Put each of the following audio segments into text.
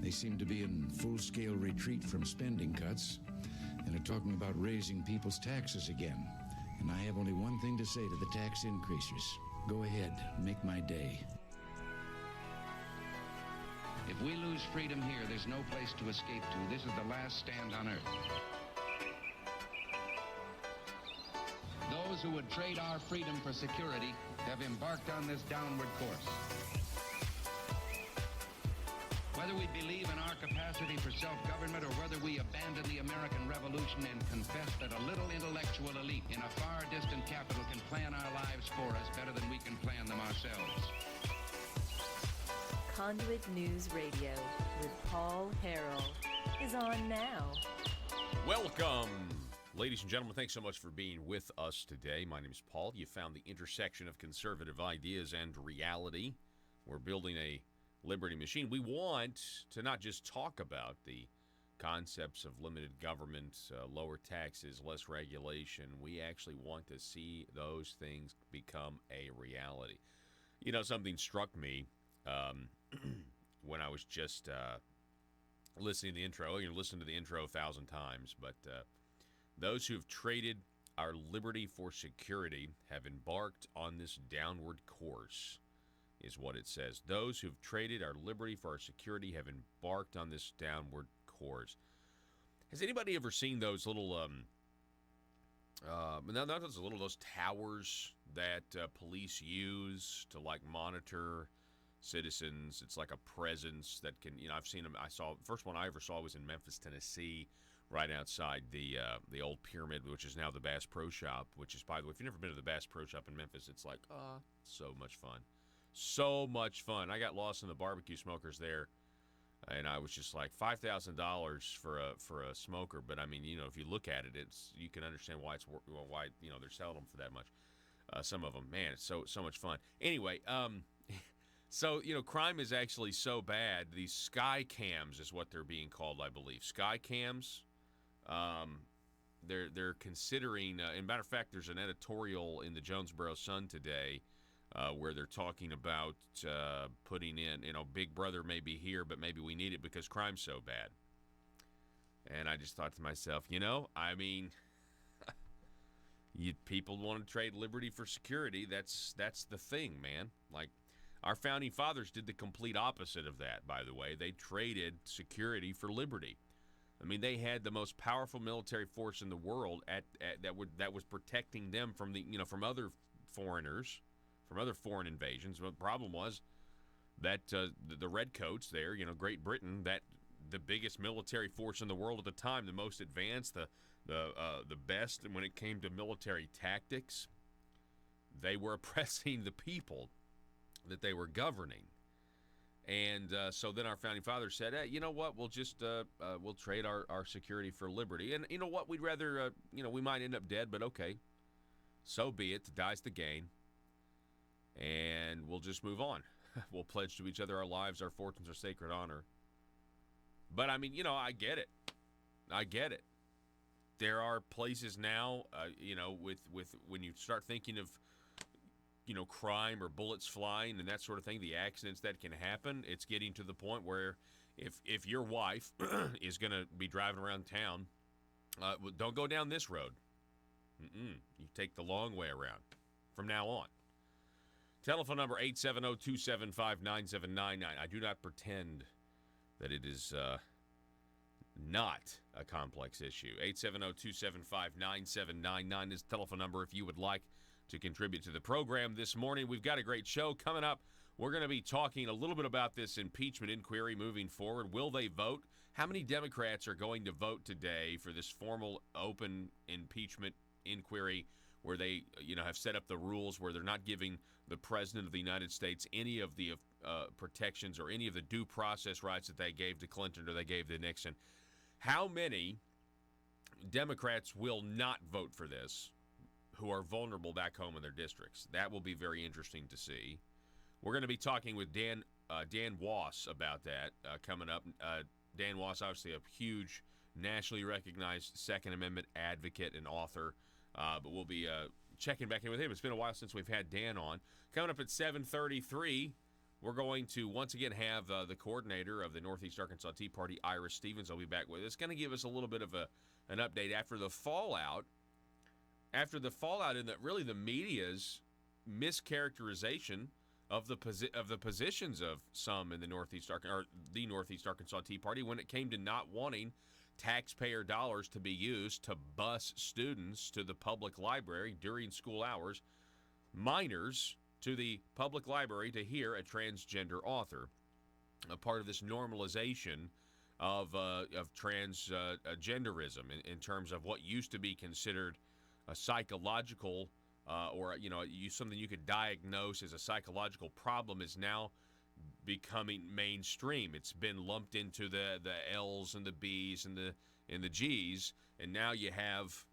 They seem to be in full-scale retreat from spending cuts and are talking about raising people's taxes again. And I have only one thing to say to the tax increasers. Go ahead, make my day. If we lose freedom here, there's no place to escape to. This is the last stand on earth. Those who would trade our freedom for security have embarked on this downward course. Whether we believe in our capacity for self-government or whether we abandon the American Revolution and confess that a little intellectual elite in a far distant capital can plan our lives for us better than we can plan them ourselves. Conduit News Radio with Paul Harrell is on now. Welcome, ladies and gentlemen. Thanks so much for being with us today. My name is Paul. You found the intersection of conservative ideas and reality. We're building a liberty machine. We want to not just talk about the concepts of limited government, lower taxes, less regulation. We actually want to see those things become a reality. You know, something struck me when I was just listening to the intro. You listen to the intro 1,000 times, but those who've traded our liberty for security have embarked on this downward course, is what it says. Those who've traded our liberty for our security have embarked on this downward course. Has anybody ever seen those little, those towers that police use to like monitor citizens? It's like a presence that can, I've seen them. First one I ever saw was in Memphis, Tennessee, right outside the old Pyramid, which is now the Bass Pro Shop, which is, by the way, if you've never been to the Bass Pro Shop in Memphis, it's like, so much fun. So much fun. I got lost in the barbecue smokers there, and I was just like $5,000 for a smoker. But I mean, if you look at it, you can understand why they're selling them for that much. Some of them, man, it's so much fun. Anyway, so crime is actually so bad. These sky cams is what they're being called, I believe. Sky cams. They're considering. And matter of fact, there's an editorial in the Jonesboro Sun today. Where they're talking about putting in, Big Brother may be here, but maybe we need it because crime's so bad. And I just thought to myself, people want to trade liberty for security. That's the thing, man. Like, our founding fathers did the complete opposite of that, by the way. They traded security for liberty. I mean, they had the most powerful military force in the world that was protecting them from from other foreigners, from other foreign invasions. But the problem was that the Redcoats there, Great Britain, that the biggest military force in the world at the time, the most advanced, the best when it came to military tactics, they were oppressing the people that they were governing. And so then our founding fathers said, hey, you know what, we'll just we'll trade our security for liberty. And you know what, we'd rather, we might end up dead, but okay, so be it. To die's the gain. And we'll just move on. We'll pledge to each other our lives, our fortunes, our sacred honor. But I mean, I get it. I get it. There are places now, with when you start thinking of, crime or bullets flying and that sort of thing, the accidents that can happen, it's getting to the point where if your wife is going to be driving around town, don't go down this road. You take the long way around from now on. Telephone number 870-275-9799. I do not pretend that it is not a complex issue. 870-275-9799 is the telephone number if you would like to contribute to the program this morning. We've got a great show coming up. We're going to be talking a little bit about this impeachment inquiry moving forward. Will they vote? How many Democrats are going to vote today for this formal open impeachment inquiry where they, have set up the rules where they're not giving the President of the United States any of the protections or any of the due process rights that they gave to Clinton or they gave to Nixon? How many Democrats will not vote for this who are vulnerable back home in their districts? That will be very interesting to see. We're going to be talking with Dan Wass about that coming up. Dan Wass, obviously a huge nationally recognized Second Amendment advocate and author, but we'll be checking back in with him. It's been a while since we've had Dan on. Coming up at 7:33, we're going to once again have the coordinator of the Northeast Arkansas Tea Party, Iris Stevens, will be back with us. Going to give us a little bit of an update after the fallout. After the fallout in really the media's mischaracterization of the positions of some in the Northeast Arkansas Tea Party when it came to not wanting taxpayer dollars to be used to bus students to the public library during school hours, minors to the public library to hear a transgender author. A part of this normalization of transgenderism in terms of what used to be considered a psychological or something you could diagnose as a psychological problem is now becoming mainstream. It's been lumped into the L's and the B's and the G's, and now you have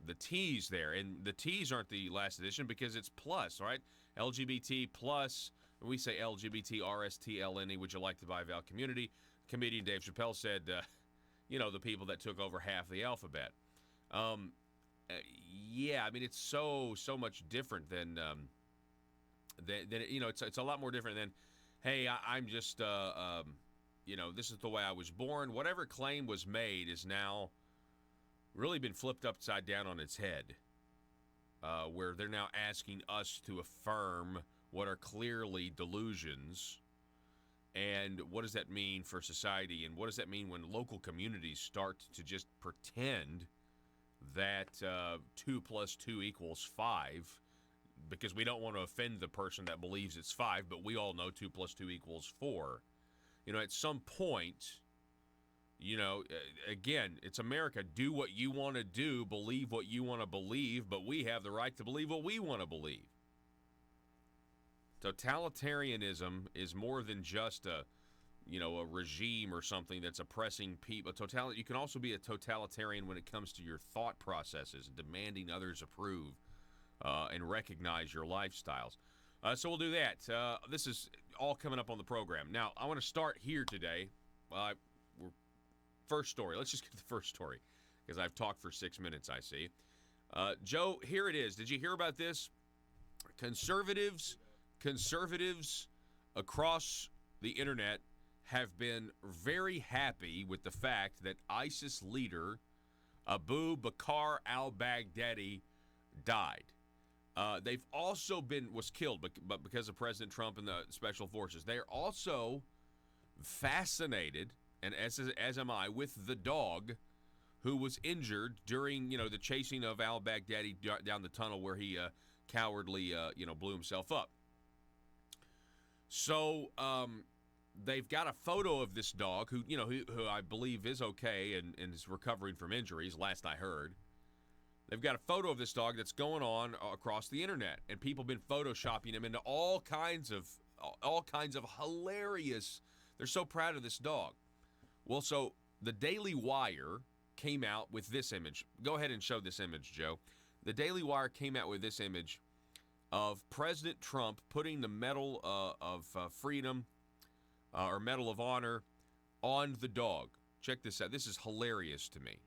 the T's there. And the T's aren't the last edition because it's plus, right? LGBT plus. We say LGBT, RSTLNE, would you like to buy Val Community? Comedian Dave Chappelle said, the people that took over half the alphabet. Yeah, I mean, it's so much different than it's a lot more different than, hey, I'm just, this is the way I was born. Whatever claim was made is now really been flipped upside down on its head, where they're now asking us to affirm what are clearly delusions. And what does that mean for society? And what does that mean when local communities start to just pretend that 2 + 2 = 5, because we don't want to offend the person that believes it's 5, but we all know 2 + 2 = 4. At some point, again, it's America. Do what you want to do, believe what you want to believe, but we have the right to believe what we want to believe. Totalitarianism is more than just a regime or something that's oppressing people. You can also be a totalitarian when it comes to your thought processes, demanding others approve and recognize your lifestyles. So we'll do that. This is all coming up on the program. Now, I want to start here today. First story. Let's just get to the first story because I've talked for 6 minutes, I see. Joe, here it is. Did you hear about this? Conservatives across the internet have been very happy with the fact that ISIS leader Abu Bakr al-Baghdadi died. They've also was killed, but because of President Trump and the special forces. They are also fascinated, and as am I, with the dog who was injured during the chasing of al-Baghdadi down the tunnel where he cowardly blew himself up. So they've got a photo of this dog who I believe is okay and is recovering from injuries, last I heard. They've got a photo of this dog that's going on across the internet, and people have been photoshopping him into all kinds of hilarious. They're so proud of this dog. Well, so the Daily Wire came out with this image. Go ahead and show this image, Joe. The Daily Wire came out with this image of President Trump putting the Medal of Freedom or Medal of Honor on the dog. Check this out. This is hilarious to me.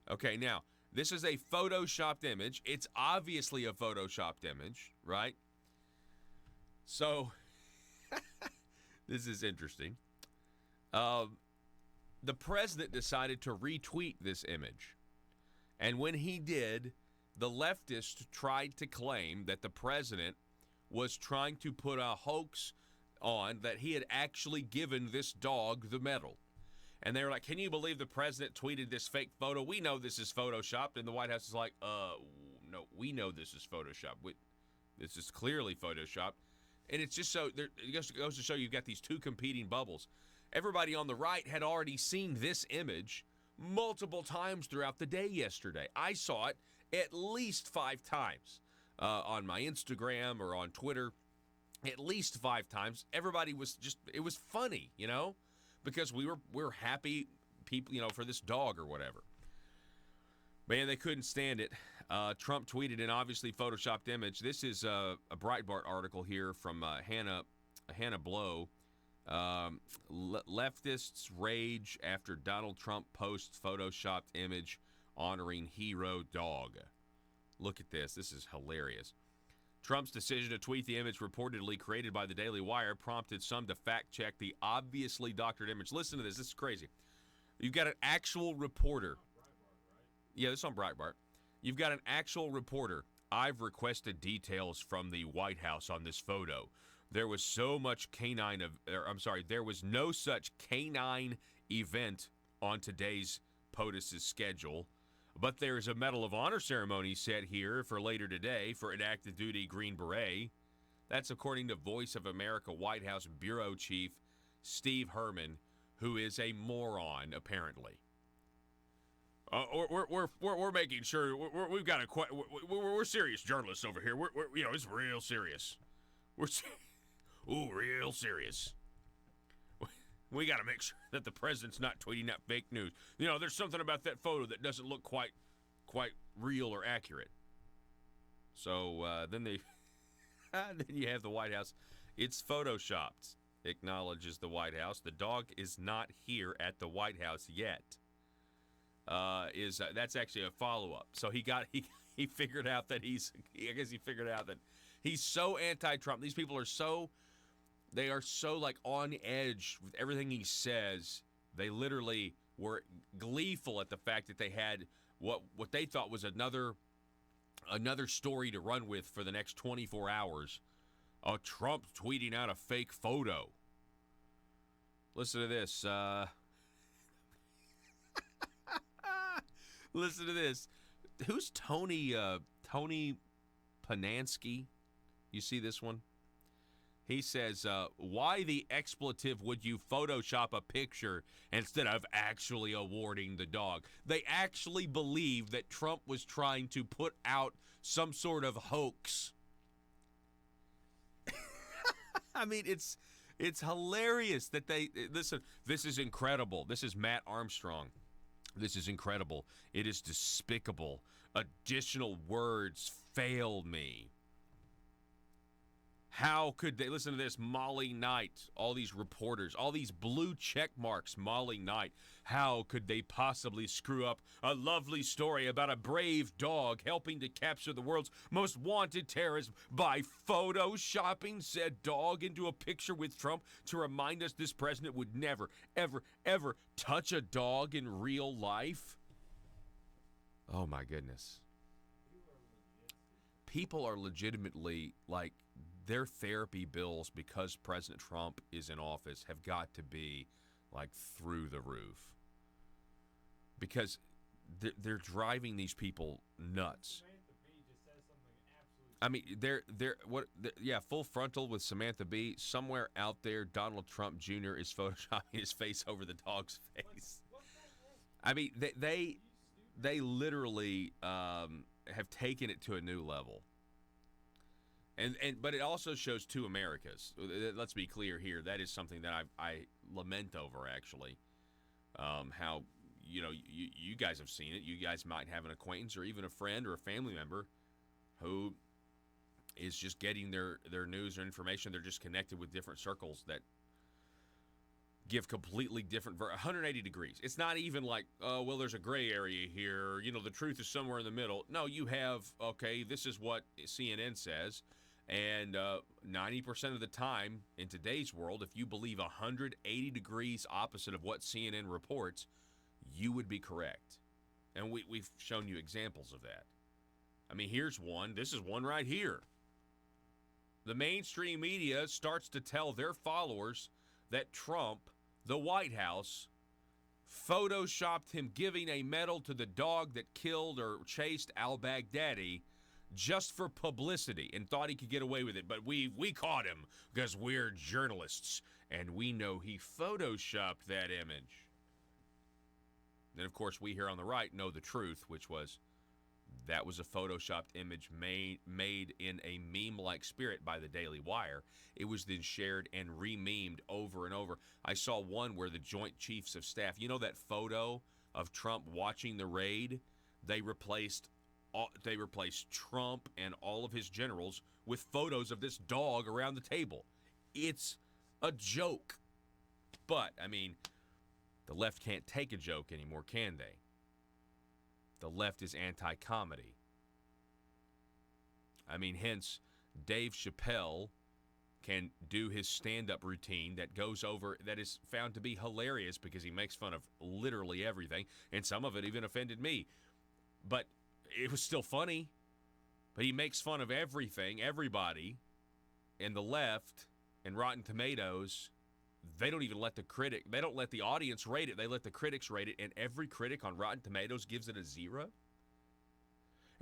Okay, now, this is a photoshopped image. It's obviously a photoshopped image, right? So, this is interesting. The president decided to retweet this image. And when he did, the leftists tried to claim that the president was trying to put a hoax on that he had actually given this dog the medal. And they were like, can you believe the president tweeted this fake photo? We know this is photoshopped. And the White House is like, no, we know this is photoshopped. This is clearly photoshopped. And it's just it goes to show you've got these two competing bubbles. Everybody on the right had already seen this image multiple times throughout the day yesterday. I saw it at least 5 times on my Instagram or on Twitter. At least 5 times. Everybody was it was funny, because we were happy people, for this dog or whatever. Man, they couldn't stand it. Trump tweeted an obviously photoshopped image. This is a Breitbart article here from Hannah Blow. Leftists rage after Donald Trump posts photoshopped image honoring hero dog. Look at this. This is hilarious. Trump's decision to tweet the image reportedly created by the Daily Wire prompted some to fact-check the obviously doctored image. Listen to this. This is crazy. You've got an actual reporter. Yeah, this is on Breitbart. You've got an actual reporter. I've requested details from the White House on this photo. There was there was no such canine event on today's POTUS's schedule. But there's a Medal of Honor ceremony set here for later today for an active duty Green Beret. That's according to Voice of America White House Bureau Chief Steve Herman, who is a moron, apparently. We're making sure we've got we're serious journalists over here. We're it's real serious. Real serious. We got to make sure that the president's not tweeting out fake news. There's something about that photo that doesn't look quite real or accurate. So then you have the White House. It's photoshopped, acknowledges the White House. The dog is not here at the White House yet. That's actually a follow-up. So he figured out that he figured out that he's so anti-Trump. These people are so like on edge with everything he says. They literally were gleeful at the fact that they had what they thought was another story to run with for the next 24 hours. Trump tweeting out a fake photo. Listen to this. Listen to this. Who's Tony Panansky? You see this one? He says, why the expletive would you Photoshop a picture instead of actually awarding the dog? They actually believe that Trump was trying to put out some sort of hoax. I mean, it's hilarious that they listen. This is incredible. This is Matt Armstrong. This is incredible. It is despicable. Additional words fail me. How could they, listen to this, Molly Knight, all these reporters, all these blue check marks, Molly Knight, how could they possibly screw up a lovely story about a brave dog helping to capture the world's most wanted terrorist by photoshopping said dog into a picture with Trump to remind us this president would never, ever, ever touch a dog in real life? Oh my goodness. People are legitimately like, their therapy bills because President Trump is in office have got to be like through the roof, because they're driving these people nuts. I mean, full frontal with Samantha Bee. Somewhere out there, Donald Trump Jr. is photoshopping his face over the dog's face. I mean, they literally have taken it to a new level. But it also shows two Americas. Let's be clear here. That is something that I lament over, actually. How, you guys have seen it. You guys might have an acquaintance or even a friend or a family member who is just getting their news or information. They're just connected with different circles that give completely different 180 degrees. It's not even like, well, there's a gray area here. The truth is somewhere in the middle. No, you have, okay, this is what CNN says. And 90% of the time in today's world, if you believe 180 degrees opposite of what CNN reports, you would be correct. And we've shown you examples of that. I mean, here's one. This is one right here. The mainstream media starts to tell their followers that Trump, the White House, photoshopped him giving a medal to the dog that killed or chased al-Baghdadi just for publicity and thought he could get away with it. But we caught him because we're journalists and we know he photoshopped that image. Then, of course, we here on the right know the truth, which was that was a photoshopped image made in a meme-like spirit by the Daily Wire. It was then shared and re-memed over and over. I saw one where the Joint Chiefs of Staff, that photo of Trump watching the raid, they replaced Trump and all of his generals with photos of this dog around the table. It's a joke. But, I mean, the left can't take a joke anymore, can they? The left is anti-comedy. I mean, hence Dave Chappelle can do his stand-up routine that is found to be hilarious because he makes fun of literally everything, and some of it even offended me. But it was still funny. But he makes fun of everything, everybody, and the left and Rotten Tomatoes. They don't even let they don't let the audience rate it. They let the critics rate it, and every critic on Rotten Tomatoes gives it a 0.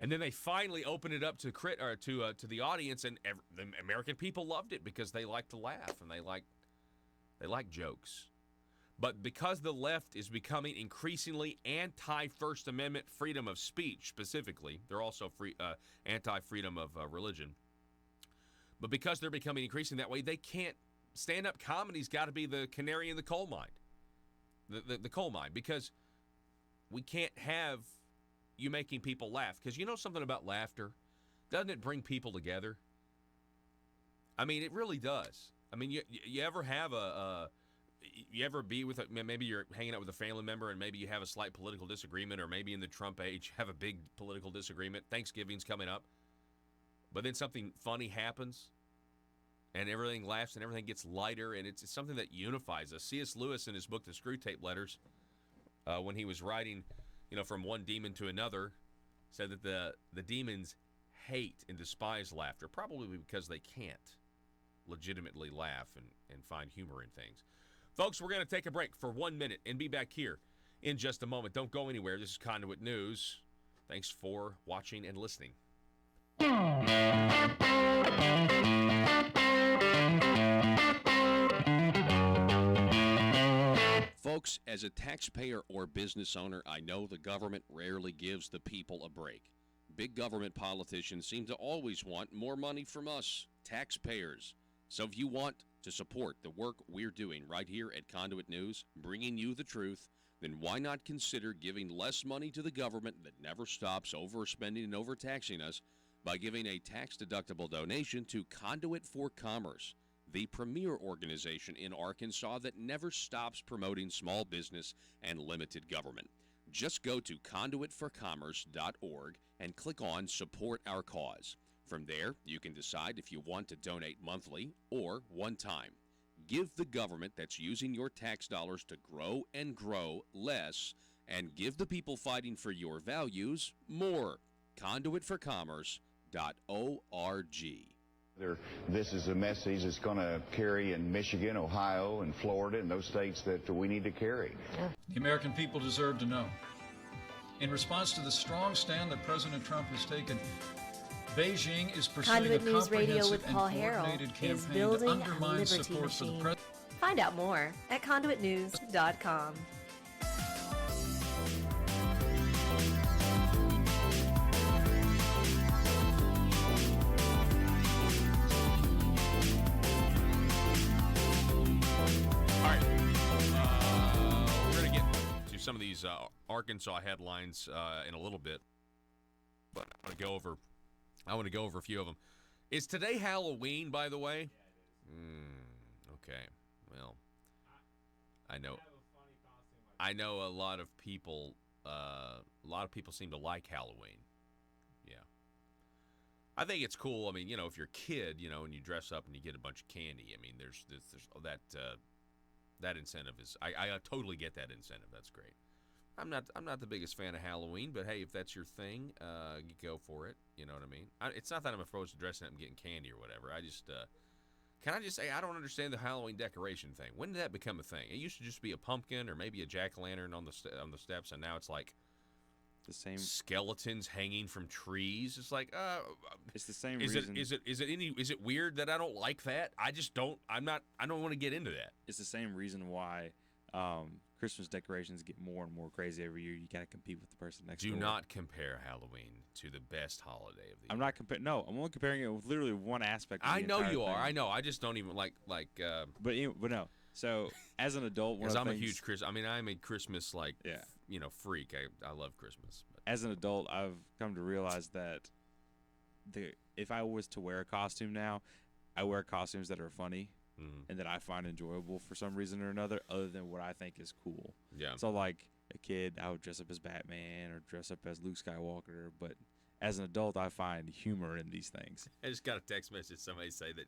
And then they finally open it up to the audience, and the American people loved it because they like to laugh and they like jokes. But because the left is becoming increasingly anti-First Amendment freedom of speech, specifically, they're also anti-freedom of religion. But because they're becoming increasingly that way, they can't. Stand-up comedy's got to be the canary in the coal mine, the coal mine, because we can't have you making people laugh. Because you know something about laughter? Doesn't it bring people together? I mean, it really does. I mean, you ever have you ever be with maybe you're hanging out with a family member and maybe you have a slight political disagreement, or maybe in the Trump age you have a big political disagreement. Thanksgiving's coming up, but then something funny happens and everything laughs and everything gets lighter, and it's something that unifies us. C.S. Lewis in his book The Screwtape Letters, when he was writing, from one demon to another, said that the demons hate and despise laughter, probably because they can't legitimately laugh and find humor in things. Folks, we're going to take a break for 1 minute and be back here in just a moment. Don't go anywhere. This is Conduit News. Thanks for watching and listening. Folks, as a taxpayer or business owner, I know the government rarely gives the people a break. Big government politicians seem to always want more money from us, taxpayers. So if you want to support the work we're doing right here at Conduit News, bringing you the truth, then why not consider giving less money to the government that never stops overspending and overtaxing us by giving a tax-deductible donation to Conduit for Commerce, the premier organization in Arkansas that never stops promoting small business and limited government. Just go to conduitforcommerce.org and click on Support Our Cause. From there, you can decide if you want to donate monthly or one time. Give the government that's using your tax dollars to grow and grow less, and give the people fighting for your values more. Conduitforcommerce.org. This is a message that's going to carry in Michigan, Ohio, and Florida, and those states that we need to carry. The American people deserve to know. In response to the strong stand that President Trump has taken, Beijing is pursuing Conduit a News Radio comprehensive with and Paul Harrell coordinated is campaign building to a undermine liberty support for the machine. president. Find out more at conduitnews.com. We're going to get to some of these Arkansas headlines in a little bit, but I want to go over a few of them. Is today Halloween, by the way? Okay. Well, I know a lot of people seem to like Halloween. Yeah. I think it's cool. I mean, if you're a kid, and you dress up and you get a bunch of candy, I mean, there's that incentive is I totally get that incentive. That's great. I'm not the biggest fan of Halloween, but hey, if that's your thing, you go for it. You know what I mean? It's not that I'm opposed to dressing up and getting candy or whatever. I just can I just say I don't understand the Halloween decoration thing. When did that become a thing? It used to just be a pumpkin or maybe a jack-o'-lantern on the steps, and now it's like the same skeletons hanging from trees. It's like it's the same reason. Is it weird that I don't like that? I just don't. I don't want to get into that. It's the same reason why Christmas decorations get more and more crazy every year. You got to compete with the person next door. Do not compare Halloween to the best holiday of the year. I'm not comparing. No, I'm only comparing it with literally one aspect of I the know entire you are. thing. I know. I just don't even like But no. So as an adult, because I'm a huge Christmas. I mean, I'm a Christmas freak. I love Christmas. But. As an adult, I've come to realize that if I was to wear a costume now, I wear costumes that are funny. Mm-hmm. And that I find enjoyable for some reason or another, other than what I think is cool. Yeah. So like a kid, I would dress up as Batman or dress up as Luke Skywalker. But as an adult, I find humor in these things. I just got a text message. Somebody say that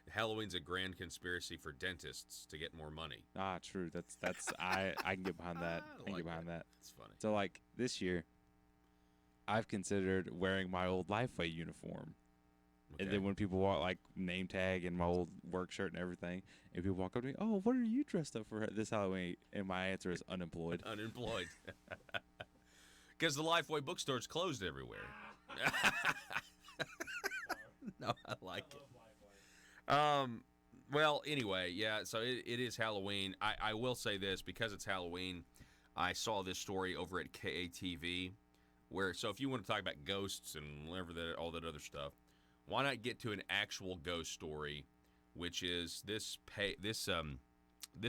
Halloween's a grand conspiracy for dentists to get more money. Ah, true. That's I can get behind that. I can get behind that. It's funny. So like this year, I've considered wearing my old Lifeway uniform. Okay. And then when people walk, like name tag and my old work shirt and everything, and people walk up to me, "Oh, what are you dressed up for this Halloween?" And my answer is unemployed. Unemployed. Because the Lifeway bookstore's closed everywhere. No, I like it. Well, anyway, yeah, so it is Halloween. I will say this, because it's Halloween, I saw this story over at KATV, where, so if you want to talk about ghosts and whatever all that other stuff, why not get to an actual ghost story, which is this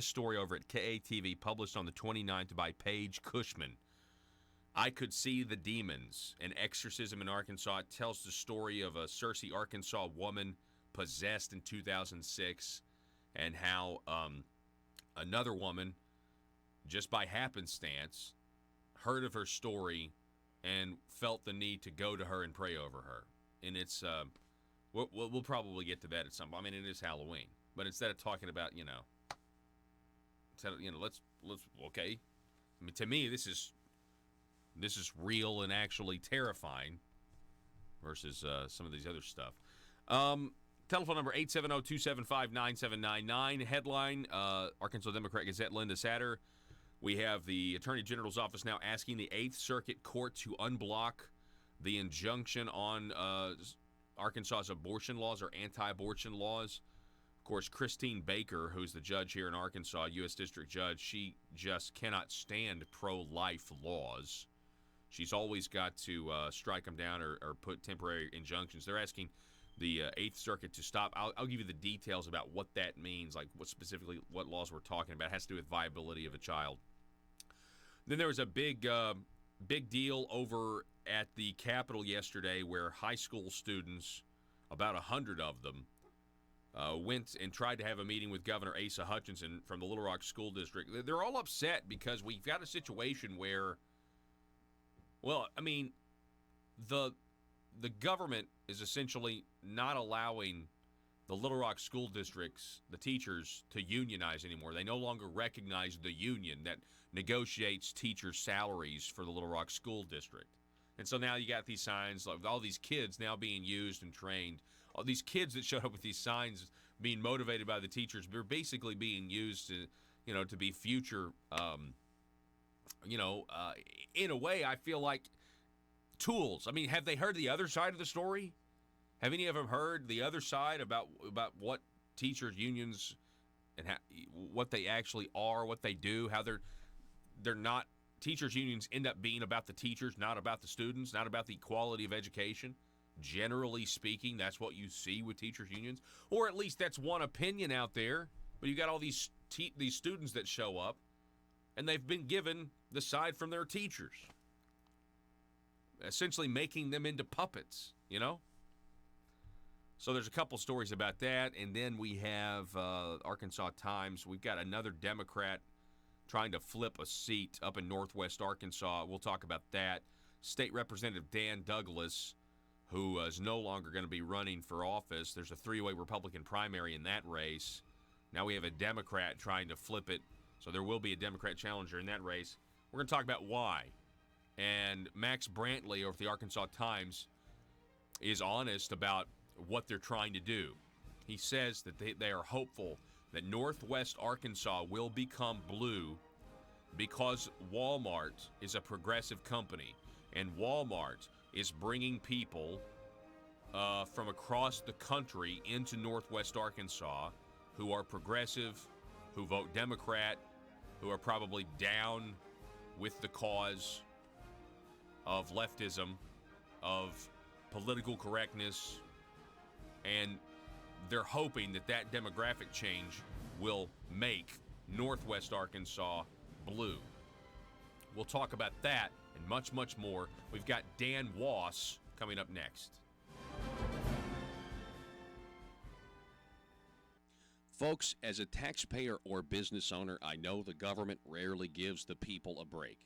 story over at KATV, published on the 29th by Paige Cushman. I Could See the Demons, an exorcism in Arkansas. It tells the story of a Searcy, Arkansas woman possessed in 2006, and how another woman, just by happenstance, heard of her story and felt the need to go to her and pray over her. And it's we'll probably get to that at some point. I mean, it is Halloween, but instead of talking about let's okay. I mean, to me, this is real and actually terrifying versus some of these other stuff. Telephone number 870-275-9799. Headline, Arkansas Democrat Gazette, Linda Satter. We have the Attorney General's office now asking the 8th Circuit Court to unblock the injunction on Arkansas's abortion laws, or anti-abortion laws. Of course, Christine Baker, who's the judge here in Arkansas, U.S. District Judge, she just cannot stand pro-life laws. She's always got to strike them down or put temporary injunctions. They're asking the 8th Circuit to stop. I'll give you the details about what that means, like what laws we're talking about. It has to do with viability of a child. Then there was a big deal over at the Capitol yesterday, where high school students, about 100 of them, went and tried to have a meeting with Governor Asa Hutchinson from the Little Rock School District. They're all upset because we've got a situation where, well, I mean, the government is essentially not allowing the Little Rock School Districts, the teachers, to unionize anymore. They no longer recognize the union that negotiates teachers' salaries for the Little Rock School District. And so now you got these signs, like all these kids now being used and trained. All these kids that showed up with these signs being motivated by the teachers, they're basically being used to, to be future, in a way, I feel like tools. I mean, have they heard the other side of the story? Have any of them heard the other side about what teachers unions and what they actually are, what they do, how they're not, teachers unions end up being about the teachers, not about the students, not about the quality of education. Generally speaking, that's what you see with teachers unions, or at least that's one opinion out there. But you got all these students that show up, and they've been given the side from their teachers, essentially making them into puppets, So there's a couple stories about that, and then we have Arkansas Times. We've got another Democrat trying to flip a seat up in northwest Arkansas. We'll talk about that. State Representative Dan Douglas, who is no longer going to be running for office. There's a three-way Republican primary in that race. Now we have a Democrat trying to flip it, so there will be a Democrat challenger in that race. We're going to talk about why. And Max Brantley over at the Arkansas Times is honest about what they're trying to do. He says that they are hopeful that northwest Arkansas will become blue because Walmart is a progressive company, and Walmart is bringing people from across the country into northwest Arkansas who are progressive, who vote Democrat, who are probably down with the cause of leftism, of political correctness, and they're hoping that demographic change will make northwest Arkansas blue. We'll talk about that and much, much more. We've got Dan Wass coming up next. Folks, as a taxpayer or business owner, I know the government rarely gives the people a break.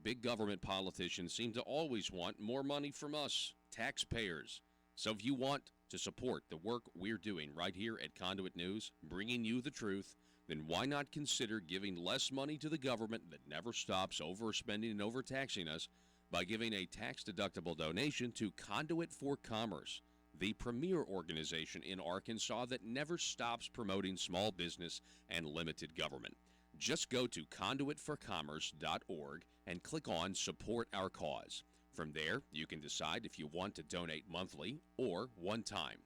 Big government politicians seem to always want more money from us, taxpayers. So if you want to support the work we're doing right here at Conduit News, bringing you the truth, then why not consider giving less money to the government that never stops overspending and overtaxing us by giving a tax-deductible donation to Conduit for Commerce, the premier organization in Arkansas that never stops promoting small business and limited government. Just go to conduitforcommerce.org and click on Support Our Cause. From there, you can decide if you want to donate monthly or one time.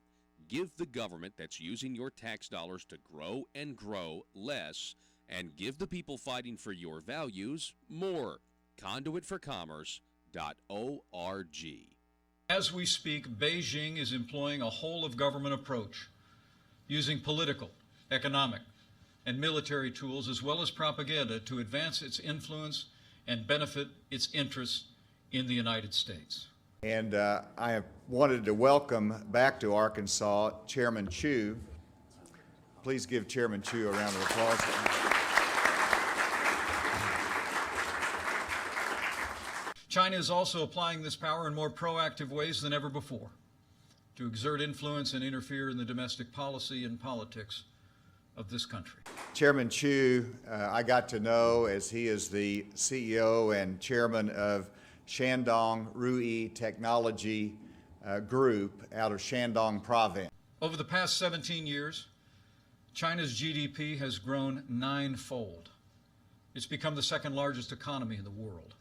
Give the government that's using your tax dollars to grow and grow less, and give the people fighting for your values more. Conduitforcommerce.org. As we speak, Beijing is employing a whole-of-government approach, using political, economic, and military tools as well as propaganda to advance its influence and benefit its interests in the United States. And I have wanted to welcome back to Arkansas Chairman Chu. Please give Chairman Chu a round of applause. China is also applying this power in more proactive ways than ever before to exert influence and interfere in the domestic policy and politics of this country. Chairman Chu, I got to know as he is the CEO and chairman of Shandong Ruyi Technology Group out of Shandong Province. Over the past 17 years, China's GDP has grown ninefold. It's become the second largest economy in the world.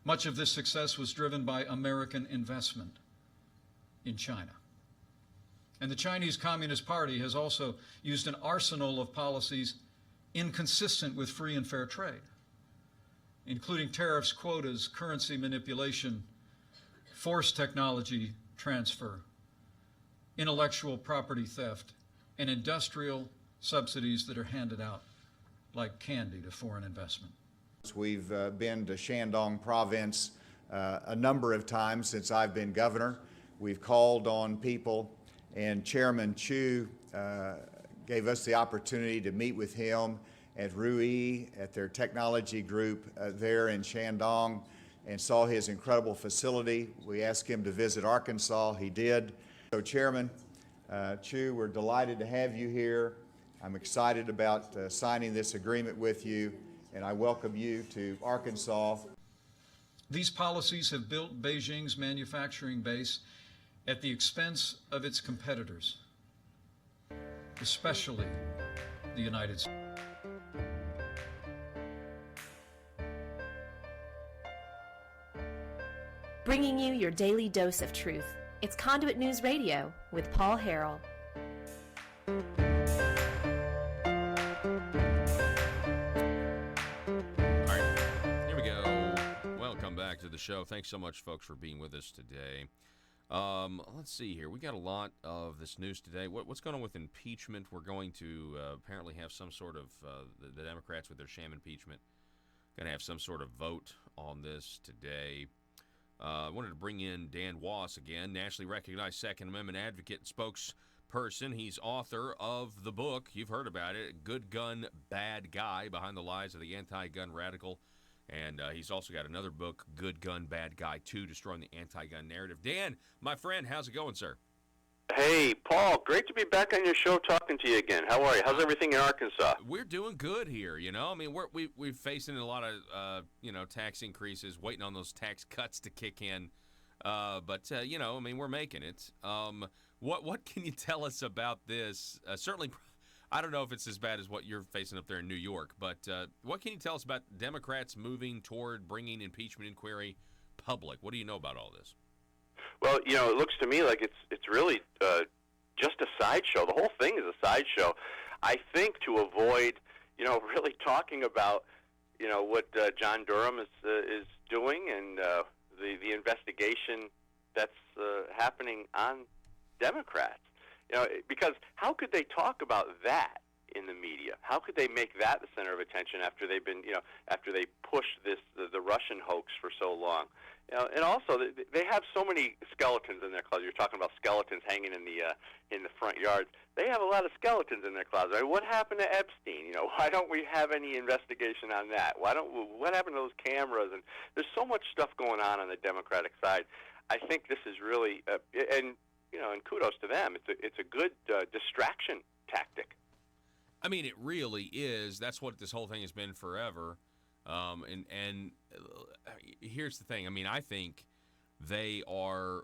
Much of this success was driven by American investment in China. And the Chinese Communist Party has also used an arsenal of policies inconsistent with free and fair trade, including tariffs, quotas, currency manipulation, forced technology transfer, intellectual property theft, and industrial subsidies that are handed out like candy to foreign investment. We've been to Shandong Province a number of times since I've been governor. We've called on people, and Chairman Chu gave us the opportunity to meet with him at Ruyi, at their technology group there in Shandong, and saw his incredible facility. We asked him to visit Arkansas. He did. So Chairman Chu, we're delighted to have you here. I'm excited about signing this agreement with you, and I welcome you to Arkansas. These policies have built Beijing's manufacturing base at the expense of its competitors, especially the United States. Bringing you your daily dose of truth. It's Conduit News Radio with Paul Harrell. To the show. Thanks so much, folks, for being with us today. Let's see here. We got a lot of this news today. What's going on with impeachment? We're going to apparently have some sort of, the Democrats with their sham impeachment, going to have some sort of vote on this today. I wanted to bring in Dan Wass again, nationally recognized Second Amendment advocate and spokesperson. He's author of the book, you've heard about it, Good Gun, Bad Guy, Behind the Lies of the Anti-Gun Radical. And he's also got another book, Good Gun, Bad Guy 2, Destroying the Anti-Gun Narrative. Dan, my friend, how's it going, sir? Hey, Paul, great to be back on your show talking to you again. How are you? How's everything in Arkansas? We're doing good here, you know. I mean, we're facing a lot of, tax increases, waiting on those tax cuts to kick in. But we're making it. What can you tell us about this? Certainly, I don't know if it's as bad as what you're facing up there in New York, but what can you tell us about Democrats moving toward bringing impeachment inquiry public? What do you know about all this? Well, it looks to me like it's really just a sideshow. The whole thing is a sideshow. I think to avoid, really talking about, what John Durham is doing and the investigation that's happening on Democrats. Because how could they talk about that in the media? How could they make that the center of attention after they've been, after they pushed the Russian hoax for so long? And also they have so many skeletons in their closet. You're talking about skeletons hanging in the front yards. They have a lot of skeletons in their closet. I mean, what happened to Epstein? Why don't we have any investigation on that? What happened to those cameras? And there's so much stuff going on the Democratic side. I think this is really, and kudos to them. It's a good distraction tactic. I mean, it really is. That's what this whole thing has been forever. And here's the thing. I mean, I think they are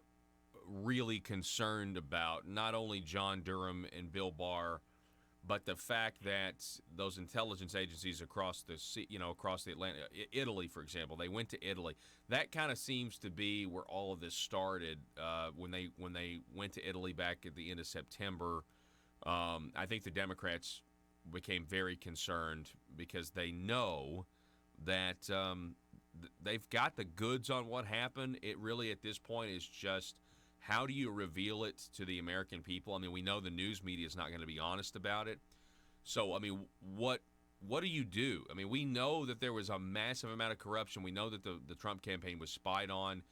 really concerned about not only John Durham and Bill Barr, but the fact that those intelligence agencies across the sea, across the Atlantic, Italy, for example, they went to Italy. That kind of seems to be where all of this started when they went to Italy back at the end of September. I think the Democrats became very concerned because they know that they've got the goods on what happened. It really, at this point, is just how do you reveal it to the American people? I mean, we know the news media is not going to be honest about it. So, I mean, what do you do? I mean, we know that there was a massive amount of corruption. We know that the Trump campaign was spied on.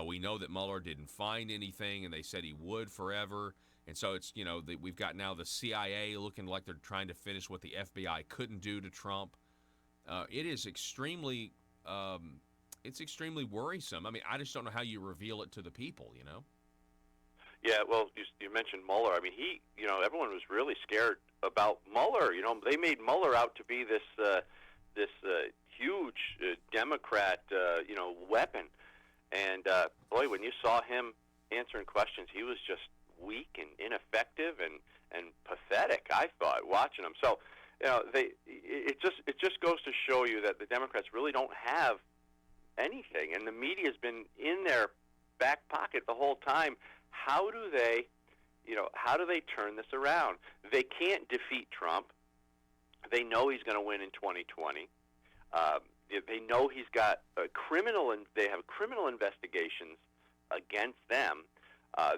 We know that Mueller didn't find anything, and they said he would forever. And so it's, we've got now the CIA looking like they're trying to finish what the FBI couldn't do to Trump. It is extremely worrisome. I mean, I just don't know how you reveal it to the people, Yeah, well, you mentioned Mueller. I mean, everyone was really scared about Mueller. They made Mueller out to be this huge Democrat, weapon. And boy, when you saw him answering questions, he was just weak and ineffective and pathetic. I thought watching him. So, it just goes to show you that the Democrats really don't have anything, and the media's been in their back pocket the whole time. How do they turn this around? They can't defeat Trump. They know he's going to win in 2020. They know he's got they have criminal investigations against them.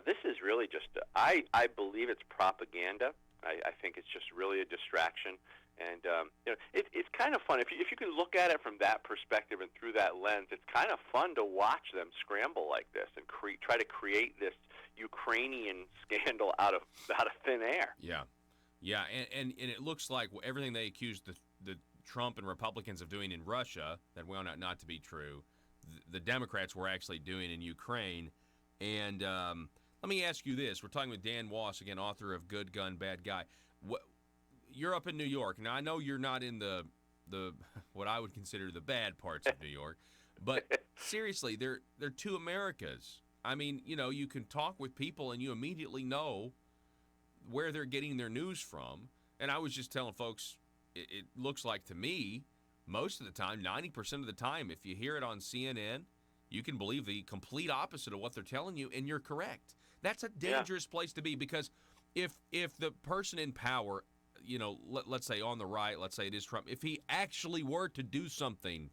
This is really just, I believe it's propaganda. I think it's just really a distraction. And it's kind of fun if you can look at it from that perspective and through that lens. It's kind of fun to watch them scramble like this and try to create this Ukrainian scandal out of thin air. Yeah, and it looks like everything they accused the Trump and Republicans of doing in Russia that wound out not to be true, the Democrats were actually doing in Ukraine. And let me ask you this: we're talking with Dan Wass, again, author of Good Gun, Bad Guy. You're up in New York. Now, I know you're not in the what I would consider the bad parts of New York, but seriously, they're two Americas. I mean, you can talk with people and you immediately know where they're getting their news from. And I was just telling folks, it looks like to me, most of the time, 90% of the time, if you hear it on CNN, you can believe the complete opposite of what they're telling you, and you're correct. That's a dangerous place to be, because if the person in power, let's say on the right, let's say it is Trump, if he actually were to do something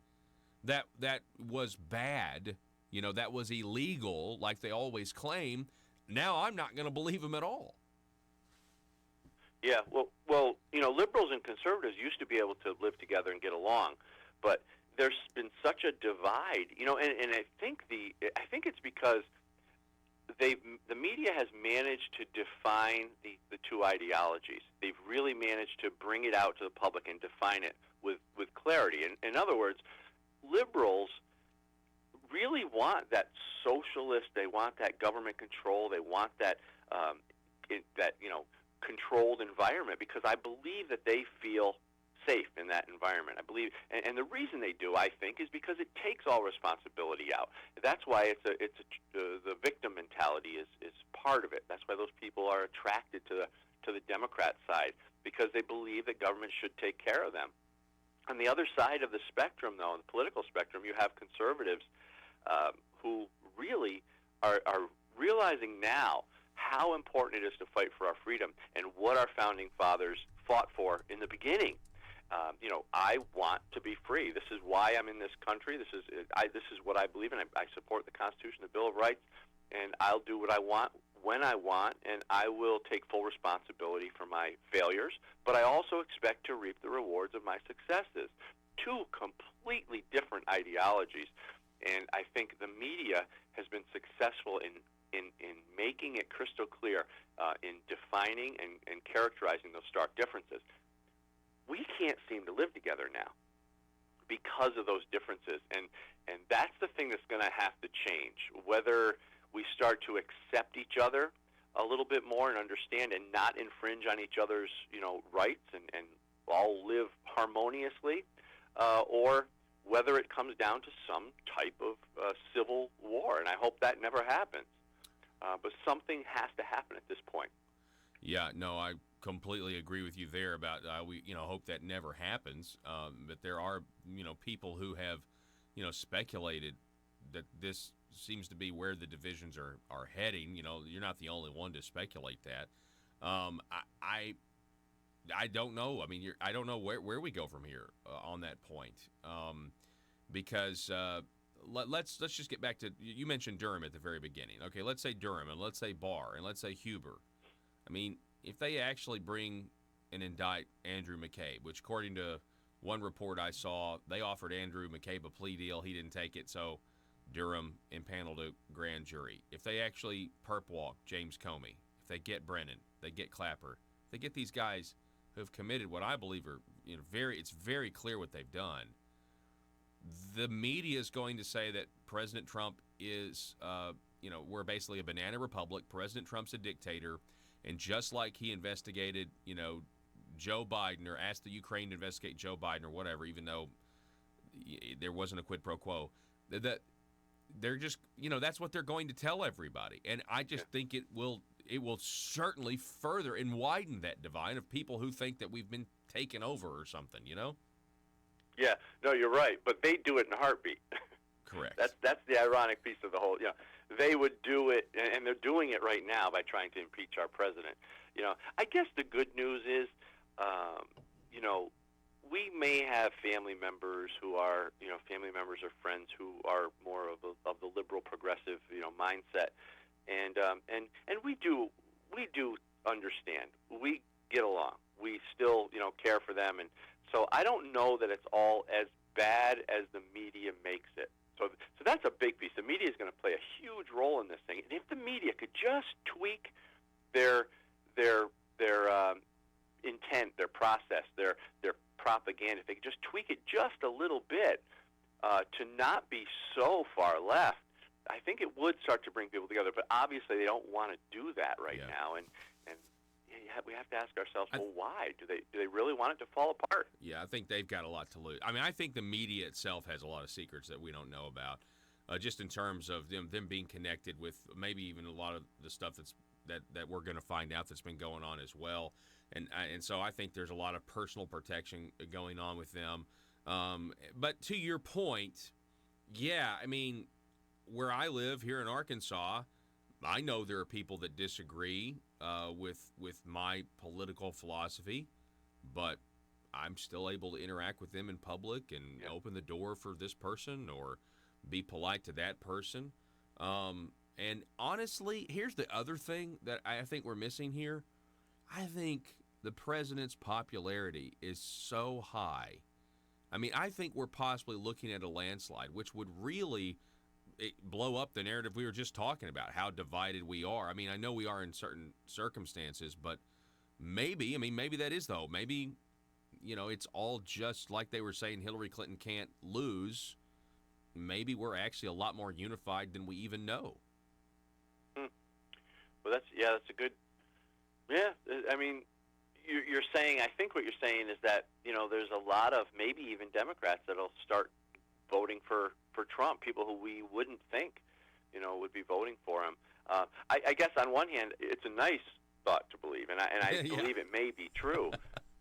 that was bad, that was illegal, like they always claim, now I'm not going to believe him at all. Yeah, well, liberals and conservatives used to be able to live together and get along, but there's been such a divide, and I think it's because the media has managed to define the two ideologies. They've really managed to bring it out to the public and define it with clarity. In other words, liberals really want that socialist. They want that government control. They want that controlled environment, because I believe that they feel safe in that environment. I believe, and the reason they do, I think, is because it takes all responsibility out. That's why the victim mentality is part of it. That's why those people are attracted to the Democrat side, because they believe that government should take care of them. On the other side of the spectrum, though, on the political spectrum, you have conservatives who really are realizing now how important it is to fight for our freedom and what our founding fathers fought for in the beginning. I want to be free. This is why I'm in this country. This is what I believe in. I support the Constitution, the Bill of Rights, and I'll do what I want when I want, and I will take full responsibility for my failures, but I also expect to reap the rewards of my successes. Two completely different ideologies, and I think the media has been successful in making it crystal clear, in defining and characterizing those stark differences. We can't seem to live together now because of those differences, and that's the thing that's going to have to change. Whether we start to accept each other a little bit more and understand and not infringe on each other's, rights and all live harmoniously, or whether it comes down to some type of civil war. And I hope that never happens. But something has to happen at this point. Yeah, no, I completely agree with you there about we hope that never happens. But there are people who have speculated that this seems to be where the divisions are heading. You're not the only one to speculate that. I don't know. I mean, I don't know where we go from here on that point, because let's just get back to, you mentioned Durham at the very beginning. Okay, let's say Durham, and let's say Barr, and let's say Huber. I mean, if they actually bring and indict Andrew McCabe, which according to one report I saw, they offered Andrew McCabe a plea deal. He didn't take it, so Durham impaneled a grand jury. If they actually perp walk James Comey, if they get Brennan, they get Clapper, they get these guys who have committed what I believe are it's very clear what they've done. The media is going to say that President Trump is, we're basically a banana republic. President Trump's a dictator. And just like he investigated, Joe Biden, or asked the Ukraine to investigate Joe Biden or whatever, even though there wasn't a quid pro quo, that they're just, that's what they're going to tell everybody. And I just think it will certainly further and widen that divide of people who think that we've been taken over or something, Yeah, no, you're right, but they do it in a heartbeat. Correct. That's the ironic piece of the whole. They would do it, and they're doing it right now by trying to impeach our president. I guess the good news is, we may have family members who are, family members or friends who are more of the liberal progressive, mindset, and we do understand. We get along. We still, care for them, and so I don't know that it's all as bad as the media makes it. So that's a big piece. The media is going to play a huge role in this thing. And if the media could just tweak their intent, their process, their propaganda, if they could just tweak it just a little bit to not be so far left, I think it would start to bring people together. But obviously, they don't want to do that right now, and we have to ask ourselves, well, why? Do they really want it to fall apart? Yeah, I think they've got a lot to lose. I mean, I think the media itself has a lot of secrets that we don't know about, just in terms of them being connected with maybe even a lot of the stuff that we're going to find out that's been going on as well. And so I think there's a lot of personal protection going on with them. But to your point, yeah, I mean, where I live here in Arkansas, I know there are people that disagree with my political philosophy, but I'm still able to interact with them in public and open the door for this person or be polite to that person. And honestly, here's the other thing that I think we're missing here. I think the president's popularity is so high. I mean, I think we're possibly looking at a landslide, which would really blow up the narrative we were just talking about, how divided we are. I mean, I know we are in certain circumstances, but maybe that is, though. Maybe, it's all just like they were saying Hillary Clinton can't lose. Maybe we're actually a lot more unified than we even know. Well, that's a good, I mean, you're saying, I think what you're saying is that, there's a lot of maybe even Democrats that'll start voting for Trump, people who we wouldn't think, would be voting for him. I guess on one hand, it's a nice thought to believe, and I believe it may be true,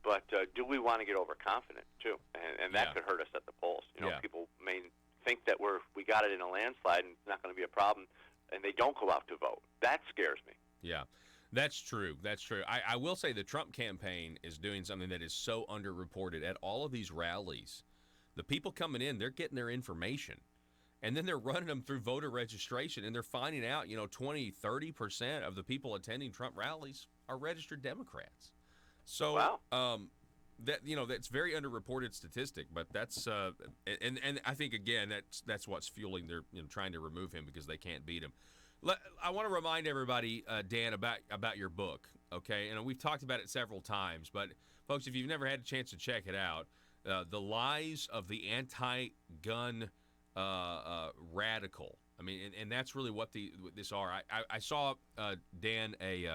but do we want to get overconfident, too? And that could hurt us at the polls. People may think that we got it in a landslide and it's not going to be a problem, and they don't go out to vote. That scares me. Yeah. That's true. That's true. I will say the Trump campaign is doing something that is so underreported at all of these rallies. The people coming in, they're getting their information, and then they're running them through voter registration, and they're finding out, 20, 30% of the people attending Trump rallies are registered Democrats. So, wow. That's very underreported statistic, but that's and I think again that's what's fueling their trying to remove him because they can't beat him. I want to remind everybody, Dan, about your book, okay? And we've talked about it several times, but folks, if you've never had a chance to check it out, The Lies of the Anti-Gun Radical. I mean, and that's really what this are. I saw Dan it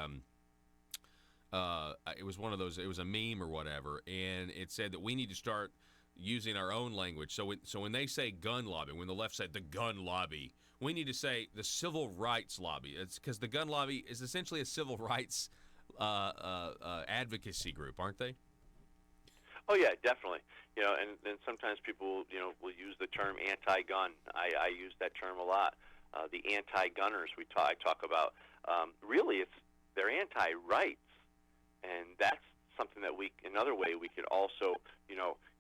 was one of those. It was a meme or whatever, and it said that we need to start using our own language. So when they say gun lobby, when the left said the gun lobby, we need to say the civil rights lobby. It's because the gun lobby is essentially a civil rights advocacy group, aren't they? Oh yeah, definitely. And sometimes people will use the term anti-gun. I use that term a lot. The anti-gunners I talk about. Really, they're anti-rights, and that's something that another way we could also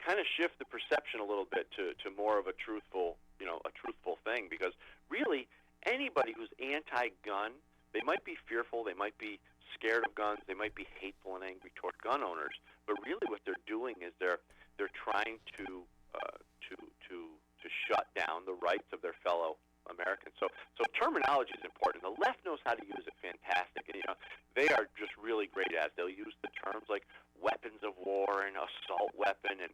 kind of shift the perception a little bit to more of a truthful thing, because really anybody who's anti-gun, they might be fearful, they might be scared of guns, they might be hateful and angry toward gun owners, but really what they're doing is they're trying to shut down the rights of their fellow Americans. So terminology is important. The left knows how to use it fantastic, and they are just really great at it. They'll use the terms like weapons of war and assault weapon and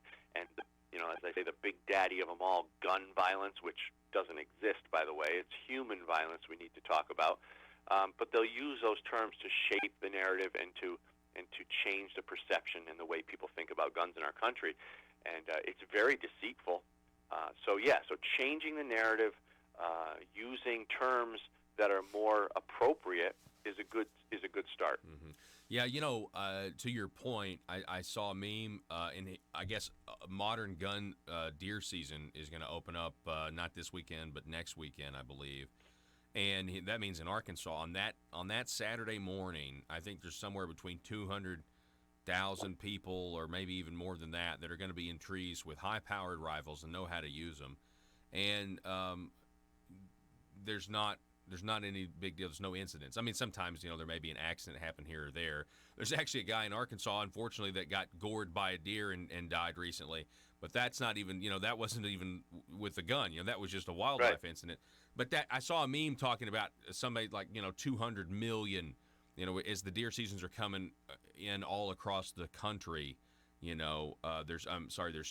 as I say, the big daddy of them all, gun violence, which doesn't exist, by the way. It's human violence we need to talk about. But they'll use those terms to shape the narrative and to change the perception and the way people think about guns in our country, and it's very deceitful. So changing the narrative, using terms that are more appropriate is a good start. Mm-hmm. Yeah, to your point, I saw a meme, and I guess modern gun deer season is going to open up not this weekend, but next weekend, I believe. And that means in Arkansas, on that Saturday morning, I think there's somewhere between 200,000 people, or maybe even more than that are going to be in trees with high-powered rifles and know how to use them. And there's not any big deal. There's no incidents. I mean, sometimes, there may be an accident happen here or there. There's actually a guy in Arkansas, unfortunately, that got gored by a deer and died recently. But that's not even, that wasn't even with a gun. That was just a wildlife incident. But that I saw a meme talking about somebody like, 200 million, as the deer seasons are coming in all across the country, there's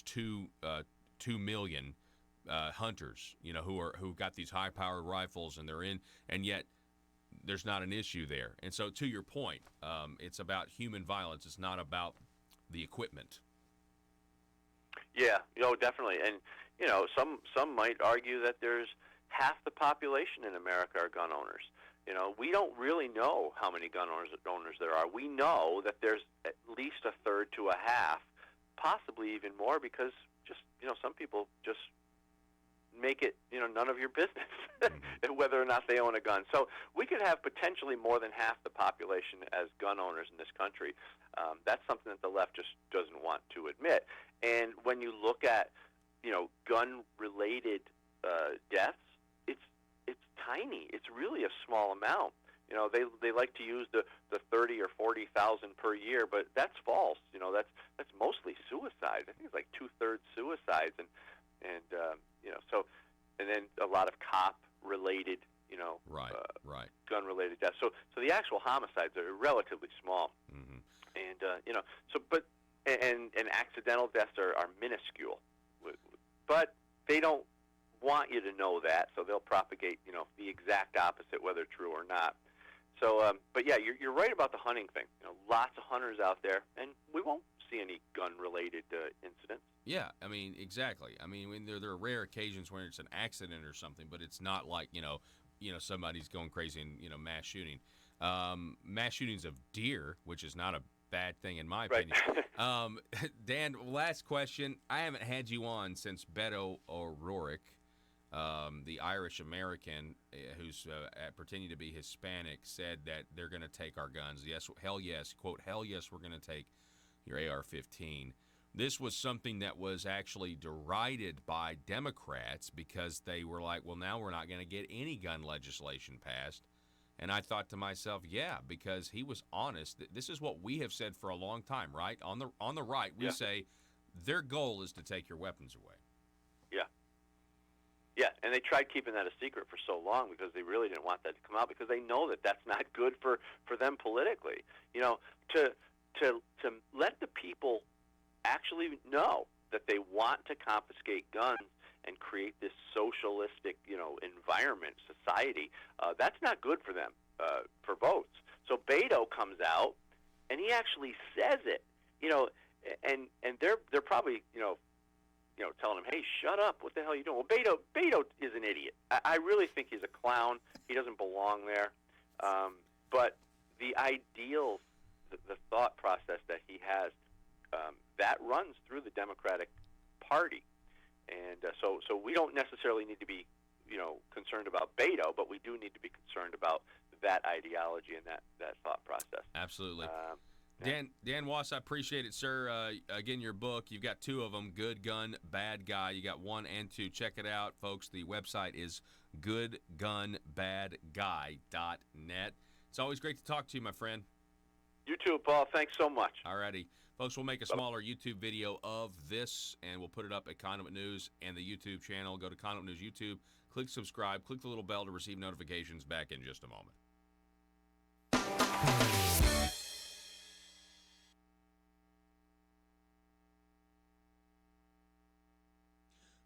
2 million hunters, who got these high-powered rifles, and they're in, and yet there's not an issue there. And so, to your point, it's about human violence. It's not about the equipment. Yeah, definitely. And some might argue that there's half the population in America are gun owners. We don't really know how many gun owners there are. We know that there's at least a third to a half, possibly even more, because just some people just make it none of your business whether or not they own a gun. So we could have potentially more than half the population as gun owners in this country. That's something that the left just doesn't want to admit. And when you look at gun-related deaths, it's tiny. It's really a small amount. They like to use the 30 or 40,000 per year, but that's false. That's mostly suicide. I think it's like 2/3 suicides, and and then a lot of cop-related, gun-related deaths. So the actual homicides are relatively small, and and accidental deaths are minuscule, but they don't want you to know that, so they'll propagate the exact opposite, whether true or not. So, but yeah, you're right about the hunting thing. Lots of hunters out there, and we won't see any gun-related incidents. Yeah, I mean, exactly. I mean, when there are rare occasions when it's an accident or something, but it's not like somebody's going crazy and mass shooting. Mass shootings of deer, which is not a bad thing in my opinion. Dan, last question. I haven't had you on since Beto O'Rourke, the Irish American who's pretending to be Hispanic, said that they're going to take our guns. Yes, hell yes. Quote, hell yes, we're going to take your AR-15. This was something that was actually derided by Democrats because they were like, well, now we're not going to get any gun legislation passed. And I thought to myself, yeah, because he was honest. This is what we have said for a long time, right? On the right, we say their goal is to take your weapons away. Yeah, and they tried keeping that a secret for so long because they really didn't want that to come out, because they know that that's not good for them politically. To let the people actually know that they want to confiscate guns and create this socialistic, environment, society, that's not good for them, for votes. So Beto comes out, and he actually says it, and they're probably, telling him, hey, shut up, what the hell are you doing? Well, Beto is an idiot. I really think he's a clown. He doesn't belong there. But the ideals, the thought process that he has, that runs through the Democratic Party. And so we don't necessarily need to be, concerned about Beto, but we do need to be concerned about that ideology and that thought process. Absolutely. Dan Wass, I appreciate it, sir. Again, your book, you've got 2 of them, Good Gun, Bad Guy. You got 1 and 2. Check it out, folks. The website is goodgunbadguy.net. It's always great to talk to you, my friend. You too, Paul. Thanks so much. All righty. Folks, we'll make a smaller YouTube video of this, and we'll put it up at Conduit News and the YouTube channel. Go to Conduit News YouTube, click subscribe, click the little bell to receive notifications. Back in just a moment.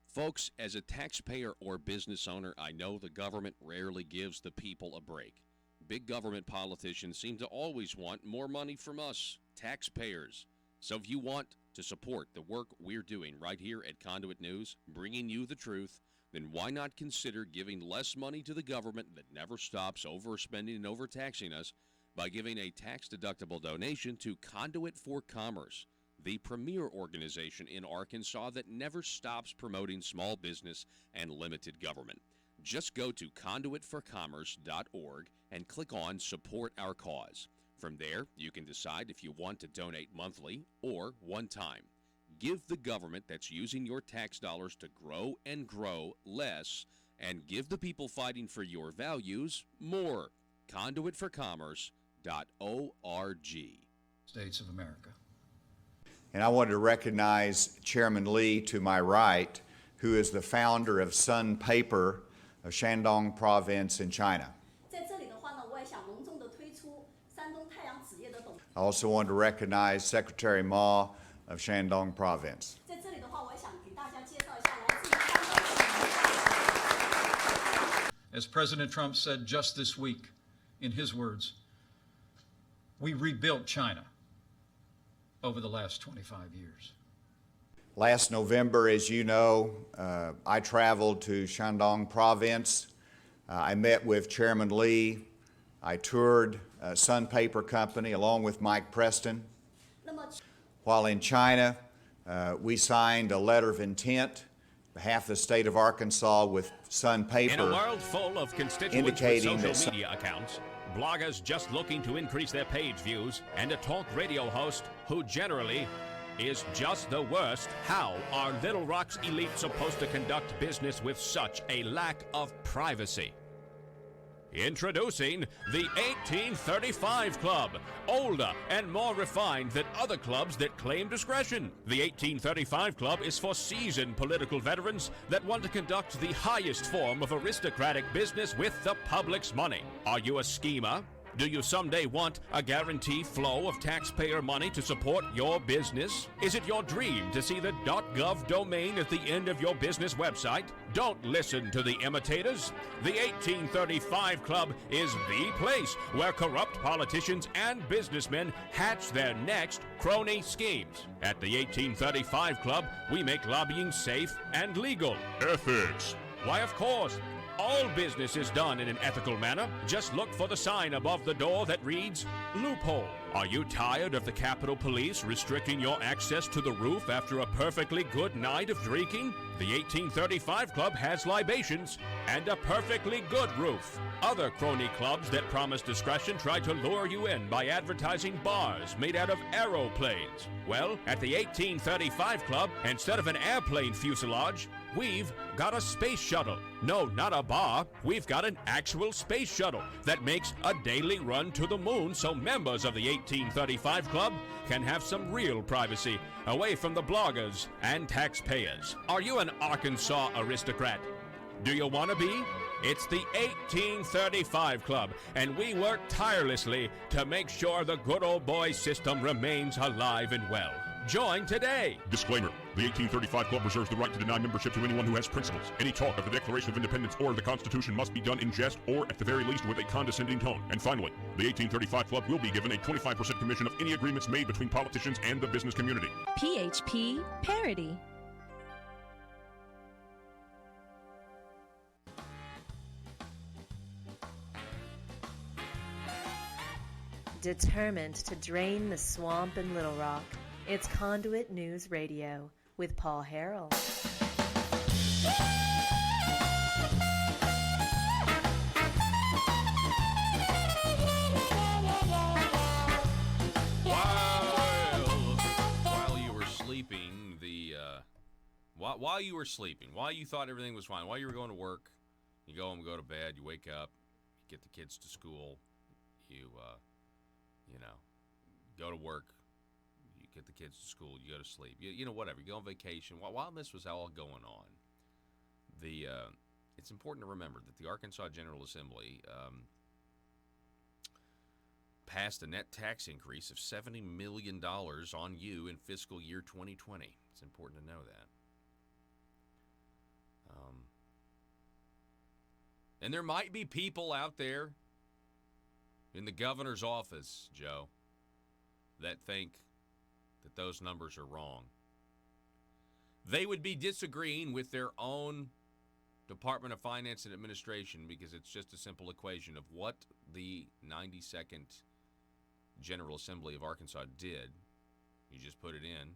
Folks, as a taxpayer or business owner, I know the government rarely gives the people a break. Big government politicians seem to always want more money from us, taxpayers. So if you want to support the work we're doing right here at Conduit News, bringing you the truth, then why not consider giving less money to the government that never stops overspending and overtaxing us by giving a tax-deductible donation to Conduit for Commerce, the premier organization in Arkansas that never stops promoting small business and limited government. Just go to conduitforcommerce.org and click on Support Our Cause. From there, you can decide if you want to donate monthly or one time. Give the government that's using your tax dollars to grow and grow less, and give the people fighting for your values more. Conduitforcommerce.org. States of America. And I wanted to recognize Chairman Lee to my right, who is the founder of Sun Paper of Shandong Province in China. I also want to recognize Secretary Ma of Shandong Province. As President Trump said just this week, in his words, we rebuilt China over the last 25 years. Last November, as you know, I traveled to Shandong Province. I met with Chairman Lee. I toured Sun Paper Company along with Mike Preston. While in China, we signed a letter of intent on behalf of the state of Arkansas with Sun Paper. In a world full of constituents with social media accounts, bloggers just looking to increase their page views, and a talk radio host who generally is just the worst, how are Little Rock's elite supposed to conduct business with such a lack of privacy? Introducing the 1835 Club, older and more refined than other clubs that claim discretion. The 1835 Club is for seasoned political veterans that want to conduct the highest form of aristocratic business with the public's money. Are you a schemer? Do you someday want a guaranteed flow of taxpayer money to support your business? Is it your dream to see the .gov domain at the end of your business website? Don't listen to the imitators. The 1835 Club is the place where corrupt politicians and businessmen hatch their next crony schemes. At the 1835 Club, we make lobbying safe and legal. Ethics. Why, of course. All business is done in an ethical manner. Just look for the sign above the door that reads, loophole. Are you tired of the Capitol Police restricting your access to the roof after a perfectly good night of drinking? The 1835 Club has libations and a perfectly good roof. Other crony clubs that promise discretion try to lure you in by advertising bars made out of aeroplanes. Well, at the 1835 Club, instead of an airplane fuselage, we've got a space shuttle. No, not a bar. We've got an actual space shuttle that makes a daily run to the moon so members of the 1835 Club can have some real privacy away from the bloggers and taxpayers. Are you an Arkansas aristocrat? Do you want to be? It's the 1835 Club, and we work tirelessly to make sure the good old boy system remains alive and well. Join today. Disclaimer. The 1835 Club reserves the right to deny membership to anyone who has principles. Any talk of the Declaration of Independence or the Constitution must be done in jest or, at the very least, with a condescending tone. And finally, the 1835 Club will be given a 25% commission of any agreements made between politicians and the business community. PHP Parody. Determined to drain the swamp in Little Rock, it's Conduit News Radio with Paul Harrell. While you were sleeping, while you were sleeping, while you thought everything was fine, while you were going to work, you go home, go to bed, you wake up, you get the kids to school, you go to work, you get the kids to school, you go to sleep, whatever, you go on vacation. While this was all going on, it's important to remember that the Arkansas General Assembly passed a net tax increase of $70 million on you in fiscal year 2020. It's important to know that. And there might be people out there in the governor's office, Joe, that think that those numbers are wrong. They would be disagreeing with their own Department of Finance and Administration because it's just a simple equation of what the 92nd General Assembly of Arkansas did. You just put it in.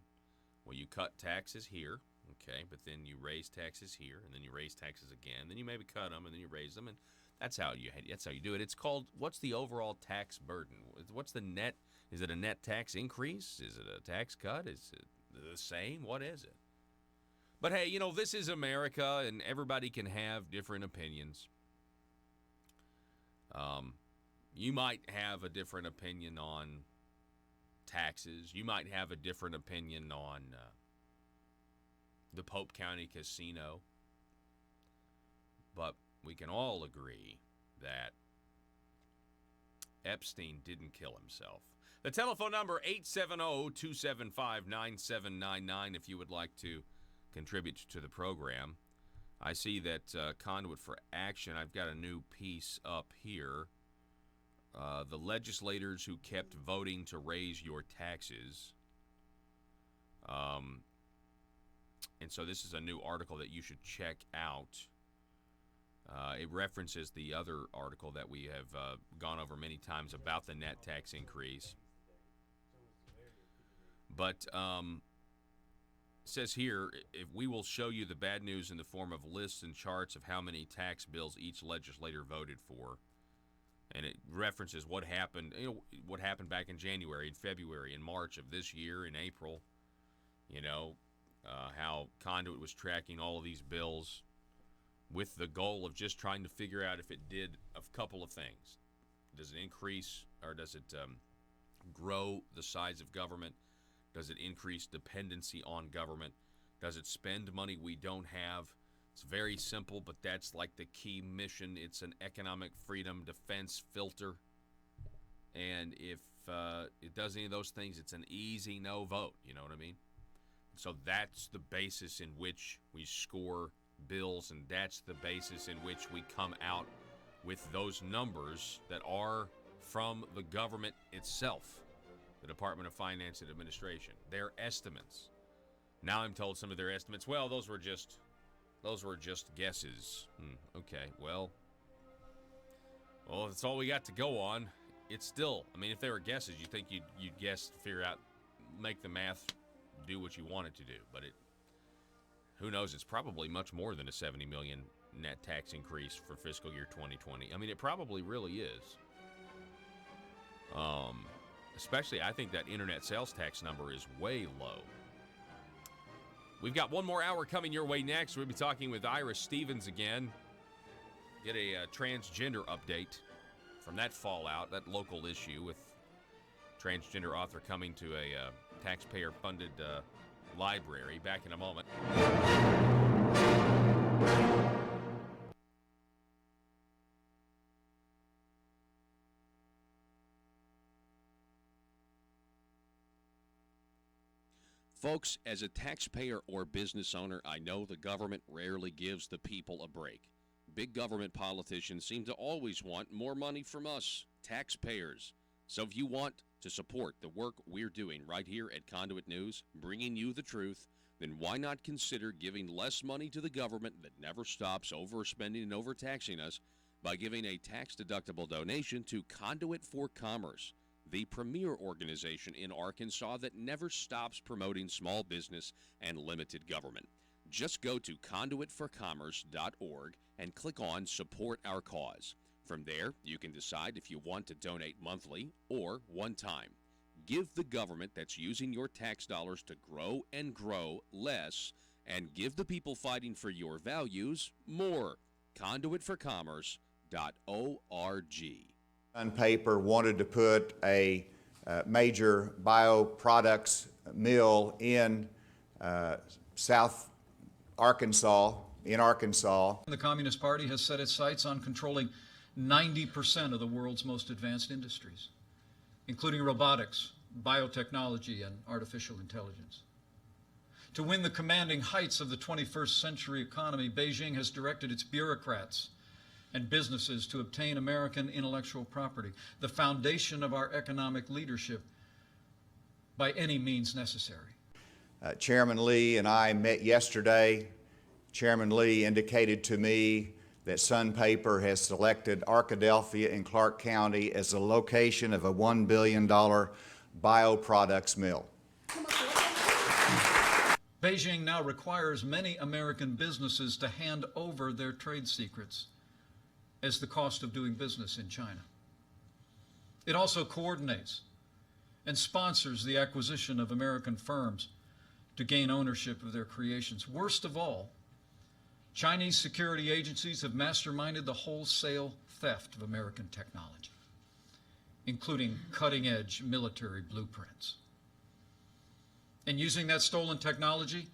Well, you cut taxes here, okay, but then you raise taxes here, and then you raise taxes again, then you maybe cut them, and then you raise them, and that's how you do it. It's called, what's the overall tax burden? What's the net? Is it a net tax increase? Is it a tax cut? Is it the same? What is it? But hey, this is America, and everybody can have different opinions. You might have a different opinion on taxes. You might have a different opinion on the Pope County Casino. But we can all agree that Epstein didn't kill himself. The telephone number, 870-275-9799, if you would like to contribute to the program. I see that Conduit for Action, I've got a new piece up here. The legislators who kept voting to raise your taxes. And so this is a new article that you should check out. It references the other article that we have gone over many times about the net tax increase. But says here, if we will show you the bad news in the form of lists and charts of how many tax bills each legislator voted for. And it references what happened, what happened back in January and February and March of this year, in April. How Conduit was tracking all of these bills with the goal of just trying to figure out if it did a couple of things. Does it increase or does it grow the size of government? Does it increase dependency on government? Does it spend money we don't have? It's very simple, but that's like the key mission. It's an economic freedom defense filter. And if it does any of those things, it's an easy no vote. You know what I mean? So that's the basis in which we score bills, and that's the basis in which we come out with those numbers that are from the government itself, the Department of Finance and Administration. Their estimates. Now I'm told some of their estimates, well, those were just guesses. Okay, well, that's all we got to go on. It's still, if they were guesses, you think you'd guess, figure out, make the math do what you want it to do. But who knows? It's probably much more than a $70 million net tax increase for fiscal year 2020. It probably really is. Especially, I think that internet sales tax number is way low. We've got one more hour coming your way next. We'll be talking with Iris Stevens again. Get a transgender update from that fallout, that local issue with transgender author coming to a taxpayer-funded library. Back in a moment. Folks, as a taxpayer or business owner, I know the government rarely gives the people a break. Big government politicians seem to always want more money from us, taxpayers. So if you want to support the work we're doing right here at Conduit News, bringing you the truth, then why not consider giving less money to the government that never stops overspending and overtaxing us by giving a tax-deductible donation to Conduit for Commerce, the premier organization in Arkansas that never stops promoting small business and limited government. Just go to conduitforcommerce.org and click on Support Our Cause. From there, you can decide if you want to donate monthly or one time. Give the government that's using your tax dollars to grow and grow less, and give the people fighting for your values more. Conduitforcommerce.org. On paper, wanted to put a major bioproducts mill in South Arkansas, The Communist Party has set its sights on controlling 90% of the world's most advanced industries, including robotics, biotechnology, and artificial intelligence. To win the commanding heights of the 21st century economy, Beijing has directed its bureaucrats and businesses to obtain American intellectual property, the foundation of our economic leadership, by any means necessary. Chairman Lee and I met yesterday. Chairman Lee indicated to me that Sun Paper has selected Arkadelphia in Clark County as the location of a $1 billion bioproducts mill. Beijing now requires many American businesses to hand over their trade secrets as the cost of doing business in China. It also coordinates and sponsors the acquisition of American firms to gain ownership of their creations. Worst of all, Chinese security agencies have masterminded the wholesale theft of American technology, including cutting-edge military blueprints. And using that stolen technology,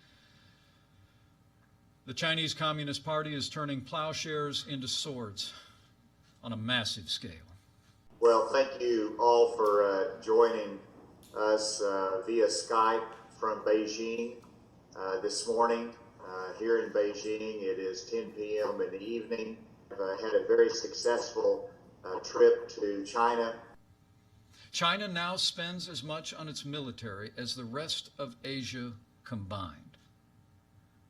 the Chinese Communist Party is turning plowshares into swords on a massive scale. Well, thank you all for joining us via Skype from Beijing this morning. Here in Beijing, it is 10 p.m. in the evening. I've had a very successful trip to China. China now spends as much on its military as the rest of Asia combined.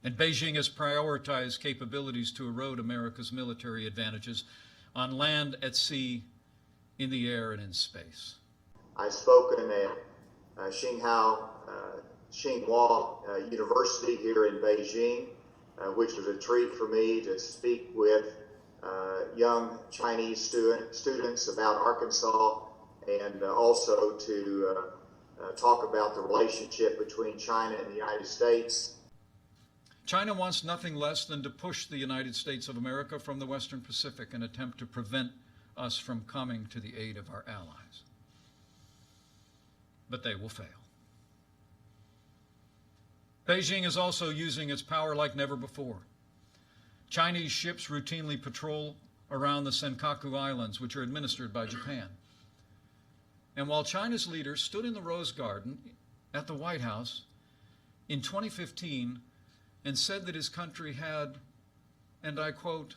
And Beijing has prioritized capabilities to erode America's military advantages on land, at sea, in the air, and in space. I've spoken at Tsinghua University here in Beijing, which was a treat for me to speak with young Chinese students about Arkansas, and also to talk about the relationship between China and the United States. China wants nothing less than to push the United States of America from the Western Pacific and attempt to prevent us from coming to the aid of our allies. But they will fail. Beijing is also using its power like never before. Chinese ships routinely patrol around the Senkaku Islands, which are administered by Japan. And while China's leader stood in the Rose Garden at the White House in 2015 and said that his country had, and I quote,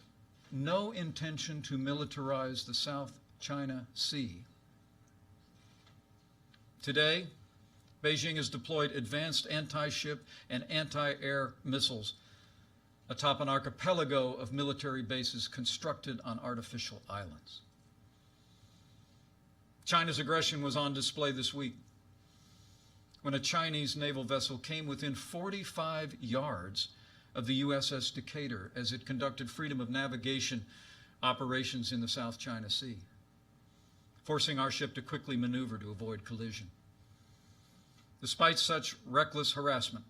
no intention to militarize the South China Sea. Today, Beijing has deployed advanced anti-ship and anti-air missiles atop an archipelago of military bases constructed on artificial islands. China's aggression was on display this week when a Chinese naval vessel came within 45 yards of the USS Decatur as it conducted freedom of navigation operations in the South China Sea, forcing our ship to quickly maneuver to avoid collision. Despite such reckless harassment,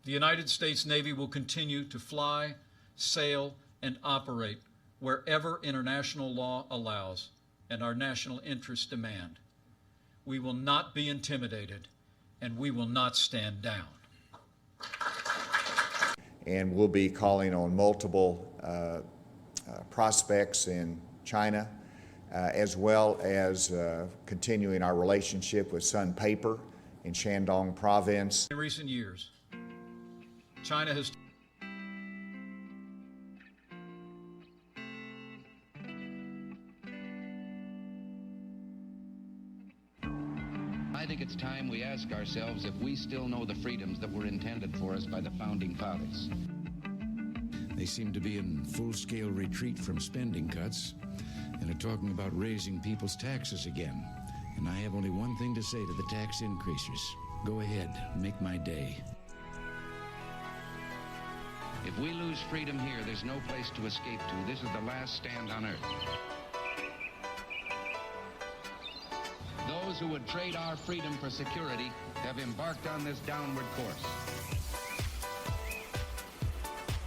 the United States Navy will continue to fly, sail, and operate wherever international law allows and our national interests demand. We will not be intimidated, and we will not stand down. And we'll be calling on multiple prospects in China, as well as continuing our relationship with Sun Paper in Shandong province. In recent years, China has I think it's time we ask ourselves if we still know the freedoms that were intended for us by the Founding Fathers. They seem to be in full-scale retreat from spending cuts and are talking about raising people's taxes again. And I have only one thing to say to the tax increasers. Go ahead, make my day. If we lose freedom here, there's no place to escape to. This is the last stand on earth. Those who would trade our freedom for security have embarked on this downward course.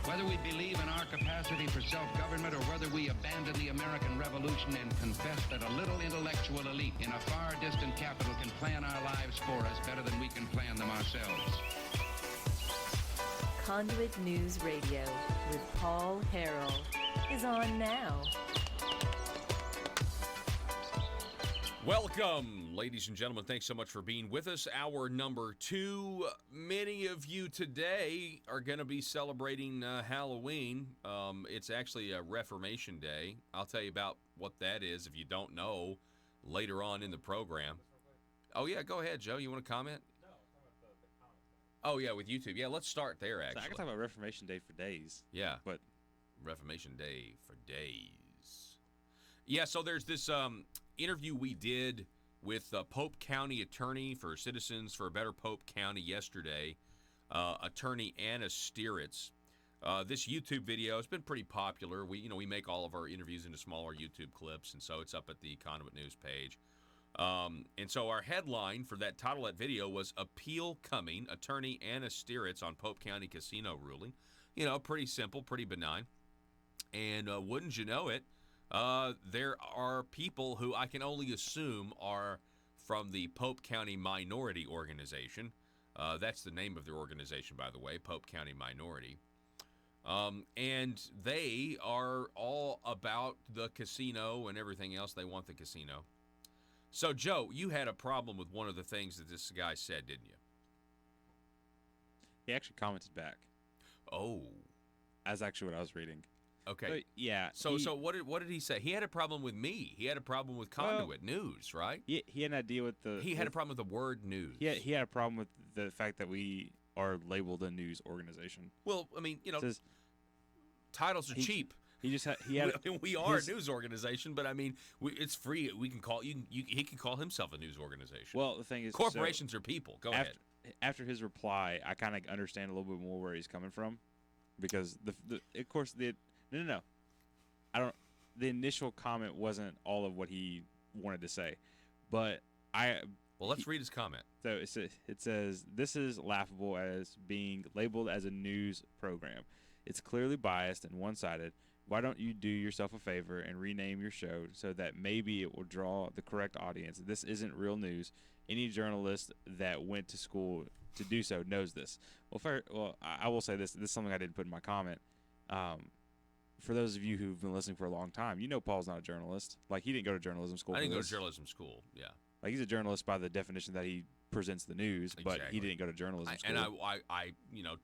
Whether we believe in our capacity for self-government or whether we abandon the American Revolution and confess that a little intellectual elite in a far distant capital can plan our lives for us better than we can plan them ourselves. Conduit News Radio with Paul Harrell is on now. Welcome, ladies and gentlemen. Thanks so much for being with us. Hour number 2. Many of you today are going to be celebrating Halloween. It's actually a Reformation Day. I'll tell you about what that is if you don't know later on in the program. Oh, yeah, go ahead, Joe. You want to comment? No, I'm talking about the comment. Oh, yeah, with YouTube. Yeah, let's start there, actually. So I can talk about Reformation Day for days. Yeah. But Reformation Day for days. Yeah, so there's this interview we did with Pope County attorney for Citizens for a Better Pope County yesterday, attorney Anna Stieritz. This YouTube video has been pretty popular. We make all of our interviews into smaller YouTube clips, and so it's up at the Conduit News page. And so our headline for that title of that video was "Appeal Coming, Attorney Anna Stieritz on Pope County Casino Ruling." Pretty simple, pretty benign. And wouldn't you know it, there are people who I can only assume are from the Pope County Minority Organization. That's the name of their organization, by the way, Pope County Minority. And they are all about the casino and everything else. They want the casino. So, Joe, you had a problem with one of the things that this guy said, didn't you? he actually commented back. Oh. That's actually what I was reading. Okay. But yeah. So what did he say? He had a problem with me. He had a problem with Conduit News, right? He had an idea with the. He had a problem with the word news. He had a problem with the fact that we are labeled a news organization. Well, I mean, titles are cheap. We are a news organization, but I mean, it's free. We can call he can call himself a news organization. Well, the thing is, corporations are people. Go ahead. After his reply, I kind of understand a little bit more where he's coming from, because of course no, I don't. The initial comment wasn't all of what he wanted to say, but let's read his comment. So it says, "This is laughable as being labeled as a news program. It's clearly biased and one-sided. Why don't you do yourself a favor and rename your show so that maybe it will draw the correct audience? This isn't real news. Any journalist that went to school to do so knows this." Well, I will say this. This is something I didn't put in my comment. For those of you who've been listening for a long time, Paul's not a journalist. Like, he didn't go to journalism school. I didn't go to journalism school, yeah. Like, he's a journalist by the definition that he presents the news, but he didn't go to journalism school. And I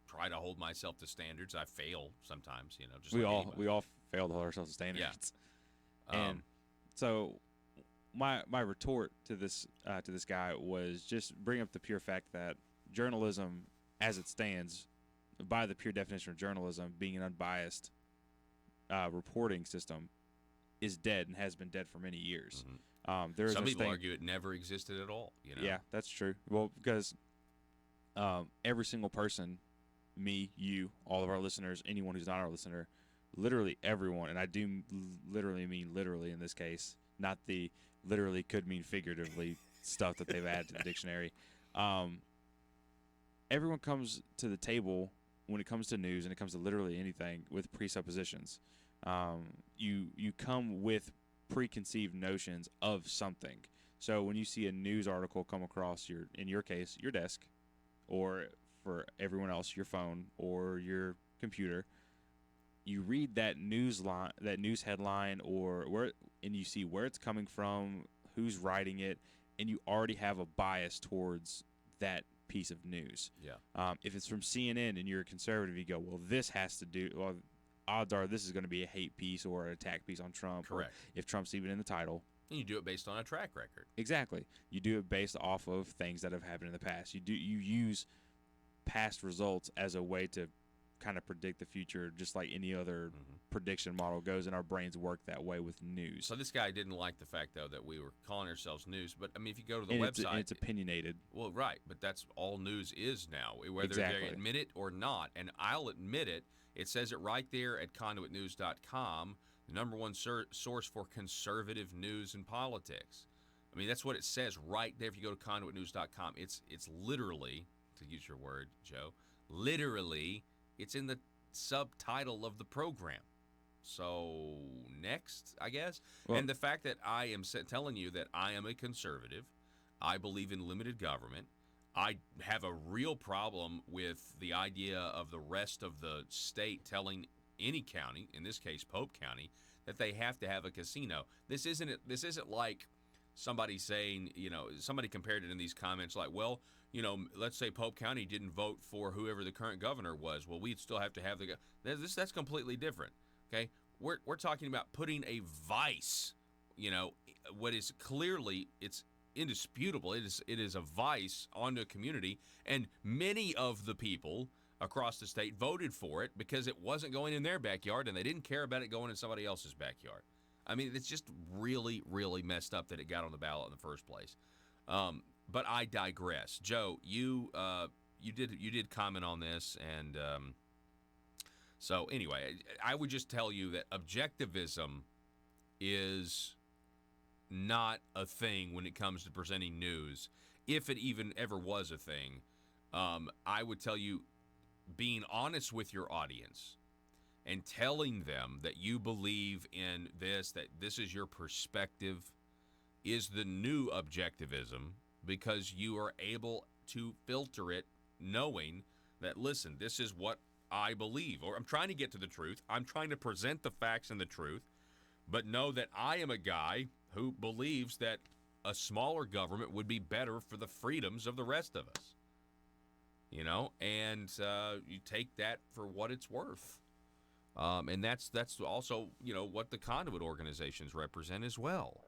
try to hold myself to standards. I fail sometimes, just we all fail to hold ourselves to standards. Yeah. And so my retort to this guy was just bring up the pure fact that journalism, as it stands, by the pure definition of journalism, being an unbiased reporting system, is dead and has been dead for many years. Mm-hmm. Some people argue it never existed at all. Yeah, that's true. Well, because every single person, me, you, all of our listeners, anyone who's not our listener, literally everyone, and I do literally mean literally in this case, not the literally could mean figuratively stuff that they've added to the dictionary. Everyone comes to the table when it comes to news, and it comes to literally anything, with presuppositions. You come with preconceived notions of something. So when you see a news article come across in your case, your desk, or for everyone else, your phone or your computer, you read that news headline, and you see where it's coming from, who's writing it, and you already have a bias towards that piece of news. Yeah. If it's from CNN and you're a conservative, you go, well, this has to do. Well, odds are this is going to be a hate piece or an attack piece on Trump. Correct. Or if Trump's even in the title. And you do it based on a track record. Exactly. You do it based off of things that have happened in the past. You use past results as a way to kind of predict the future, just like any other prediction model goes, and our brains work that way with news. So this guy didn't like the fact, though, that we were calling ourselves news. But, I mean, if you go to the website. It's opinionated. Well, right. But that's all news is now, whether Exactly. they admit it or not. And I'll admit it. It says it right there at conduitnews.com, the number one source for conservative news and politics. I mean, that's what it says right there if you go to conduitnews.com. It's literally, to use your word, Joe, literally, it's in the subtitle of the program. So next, I guess. Well, and the fact that I am telling you that I am a conservative, I believe in limited government. I have a real problem with the idea of the rest of the state telling any county, in this case Pope County, that they have to have a casino. This isn't like somebody saying, somebody compared it in these comments like, well, let's say Pope County didn't vote for whoever the current governor was. Well, we'd still have to have that's completely different. Okay? We're talking about putting a vice, what is clearly, it's indisputable. It is a vice on the community, and many of the people across the state voted for it because it wasn't going in their backyard, and they didn't care about it going in somebody else's backyard. I mean, it's just really, really messed up that it got on the ballot in the first place. But I digress. Joe, you did comment on this, and so anyway, I would just tell you that objectivism is not a thing when it comes to presenting news, if it even ever was a thing. I would tell you, being honest with your audience and telling them that you believe in this, that this is your perspective, is the new objectivism, because you are able to filter it knowing that, listen, this is what I believe, or I'm trying to get to the truth. I'm trying to present the facts and the truth, but know that I am a guy who believes that a smaller government would be better for the freedoms of the rest of us. And you take that for what it's worth. And that's also, what the Conduit organizations represent as well.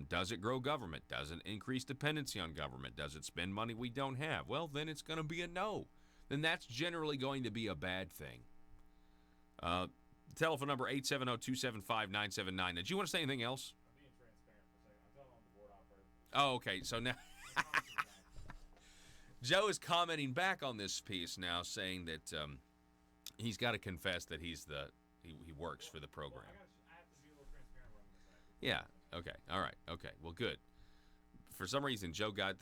Does it grow government? Does it increase dependency on government? Does it spend money we don't have? Well, then it's going to be a no. Then that's generally going to be a bad thing. Telephone number 870-275-979. Did you want to say anything else? I'm being transparent for a second. I'm telling on the board operator. Oh, okay. So now Joe is commenting back on this piece now, saying that he's got to confess that he works for the program. Well, I have to be a little transparent what I'm going to say. Yeah. Okay. All right. Okay. Well, good. For some reason, Joe got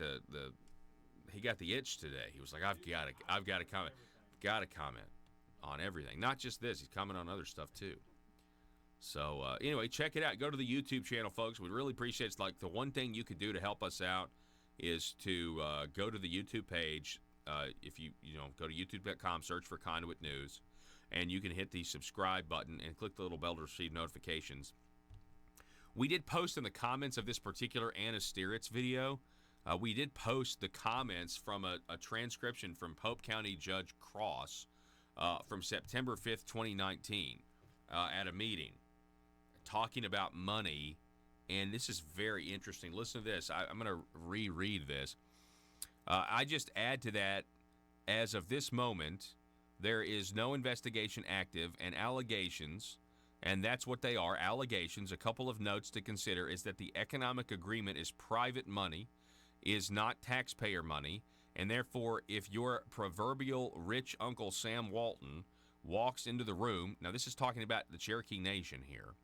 he got the itch today. He was like, I've got to comment. Got to comment on everything. Not just this. He's commenting on other stuff too. So anyway, check it out. Go to the YouTube channel, folks. We'd really appreciate it. It's like the one thing you could do to help us out is to go to the YouTube page. If you go to youtube.com, search for Conduit News, and you can hit the subscribe button and click the little bell to receive notifications. We did post in the comments of this particular Anna Stieritz video, we did post the comments from a transcription from Pope County Judge Cross from September 5th, 2019, at a meeting, talking about money. And this is very interesting. Listen to this. I'm going to reread this. I just add to that, as of this moment, there is no investigation active, and allegations, and that's what they are, allegations. A couple of notes to consider is that the economic agreement is private money, is not taxpayer money, and therefore, if your proverbial rich Uncle Sam Walton walks into the room, now this is talking about the Cherokee Nation here.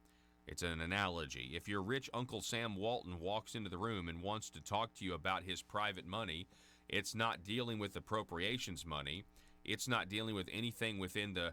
It's an analogy. If your rich Uncle Sam Walton walks into the room and wants to talk to you about his private money, it's not dealing with appropriations money. It's not dealing with anything within the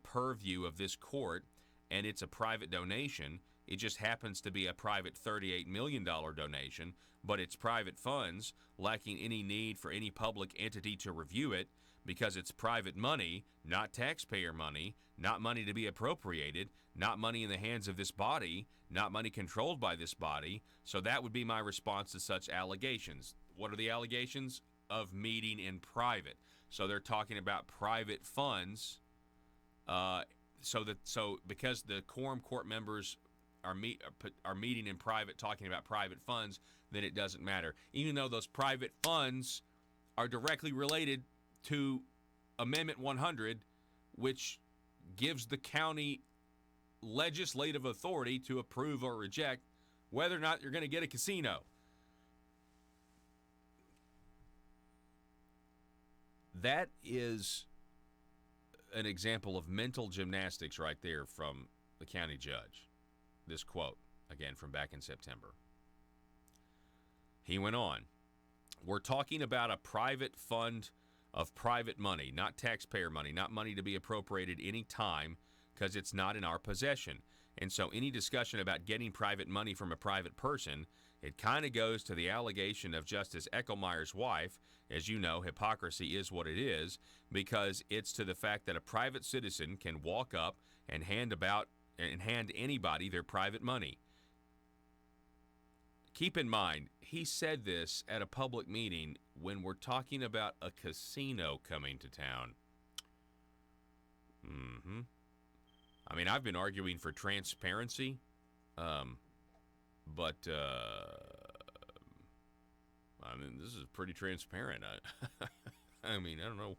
purview of this court, and it's a private donation. It just happens to be a private $38 million donation, but it's private funds, lacking any need for any public entity to review it, because it's private money, not taxpayer money, not money to be appropriated, not money in the hands of this body, not money controlled by this body. So that would be my response to such allegations. what are the allegations? Of meeting in private. So they're talking about private funds. So because the quorum court members are meeting in private, talking about private funds, then it doesn't matter. Even though those private funds are directly related to Amendment 100, which gives the county legislative authority to approve or reject whether or not you're going to get a casino. That is an example of mental gymnastics right there from the county judge. This quote, again, from back in September. He went on, we're talking about a private fund of private money, not taxpayer money, not money to be appropriated any time because it's not in our possession. And so any discussion about getting private money from a private person, it kind of goes to the allegation of Justice Eckelmeyer's wife. As you know, hypocrisy is what it is, because it's to the fact that a private citizen can walk up and hand anybody their private money. Keep in mind, he said this at a public meeting when we're talking about a casino coming to town. I mean, I've been arguing for transparency, but I mean, this is pretty transparent. I mean, I don't know.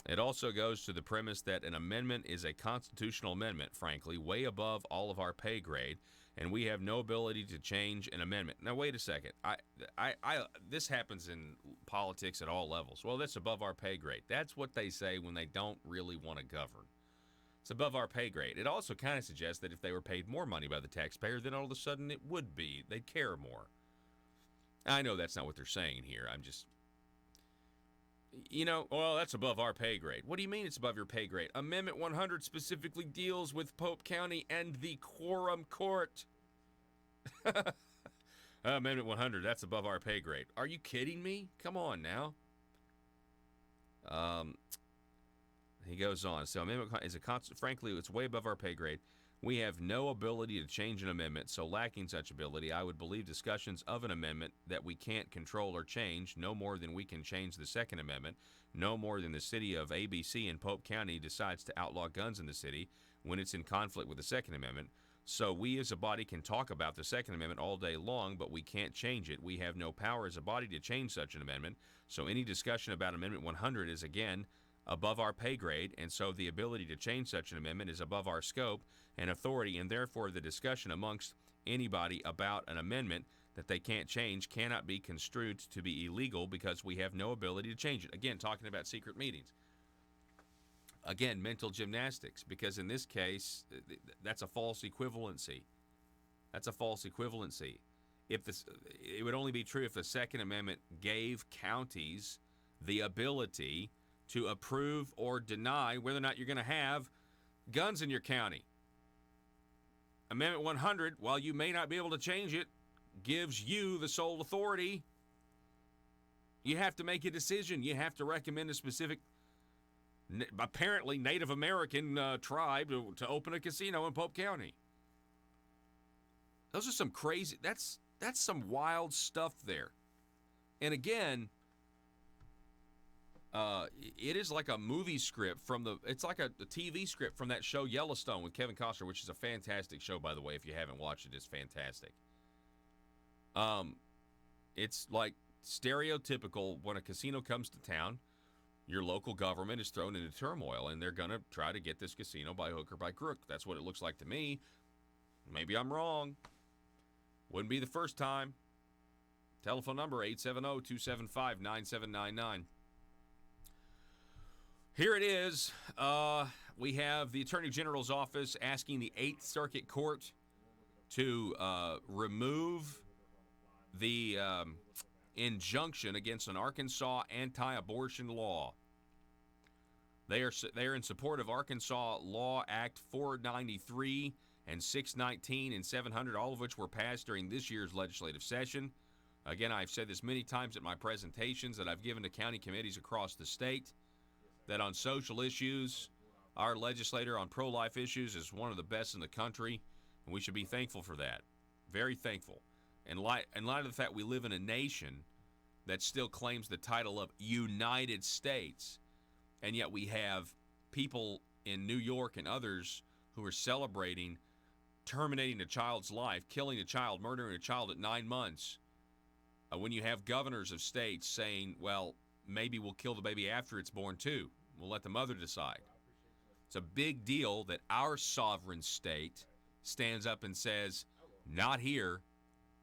It also goes to the premise that an amendment is a constitutional amendment, frankly, way above all of our pay grade, and we have no ability to change an amendment. Now, wait a second. This happens in politics at all levels. Well, that's above our pay grade. That's what they say when they don't really want to govern. It's above our pay grade. It also kind of suggests that if they were paid more money by the taxpayer, then all of a sudden it would be. They'd care more. I know that's not what they're saying here. I'm just, well, that's above our pay grade. What do you mean it's above your pay grade? Amendment 100 specifically deals with Pope County and the quorum court. Amendment 100, that's above our pay grade. Are you kidding me? Come on now. He goes on. So amendment is a constant. Frankly, it's way above our pay grade. We have no ability to change an amendment, so lacking such ability, I would believe discussions of an amendment that we can't control or change, no more than we can change the Second Amendment, no more than the city of ABC in Pope County decides to outlaw guns in the city when it's in conflict with the Second Amendment. So we as a body can talk about the Second Amendment all day long, but we can't change it. We have no power as a body to change such an amendment. So any discussion about Amendment 100 is, again, above our pay grade, and so the ability to change such an amendment is above our scope and authority, and therefore the discussion amongst anybody about an amendment that they can't change cannot be construed to be illegal because we have no ability to change it. Again, talking about secret meetings. Again, mental gymnastics, because in this case, that's a false equivalency. That's a false equivalency. It would only be true if the Second Amendment gave counties the ability to approve or deny whether or not you're going to have guns in your county. Amendment 100, while you may not be able to change it, gives you the sole authority. You have to make a decision. You have to recommend a specific, apparently Native American tribe to open a casino in Pope County. Those are some crazy, that's some wild stuff there. And again, it is like a movie script it's like a TV script from that show Yellowstone with Kevin Costner, which is a fantastic show, by the way. If you haven't watched it, it's fantastic. It's like stereotypical when a casino comes to town, your local government is thrown into turmoil, and they're going to try to get this casino by hook or by crook. That's what it looks like to me. Maybe I'm wrong. Wouldn't be the first time. Telephone number 870-275-9799. Here it is. We have the Attorney General's office asking the 8th Circuit Court to remove the injunction against an Arkansas anti-abortion law. They are in support of Arkansas Law Act 493 and 619 and 700, all of which were passed during this year's legislative session. Again, I've said this many times at my presentations that I've given to county committees across the state, that on social issues, our legislator on pro-life issues is one of the best in the country, and we should be thankful for that. Very thankful. In light of the fact we live in a nation that still claims the title of United States, and yet we have people in New York and others who are celebrating terminating a child's life, killing a child, murdering a child at 9 months, when you have governors of states saying, well, maybe we'll kill the baby after it's born too. We'll let the mother decide. It's a big deal that our sovereign state stands up and says, not here.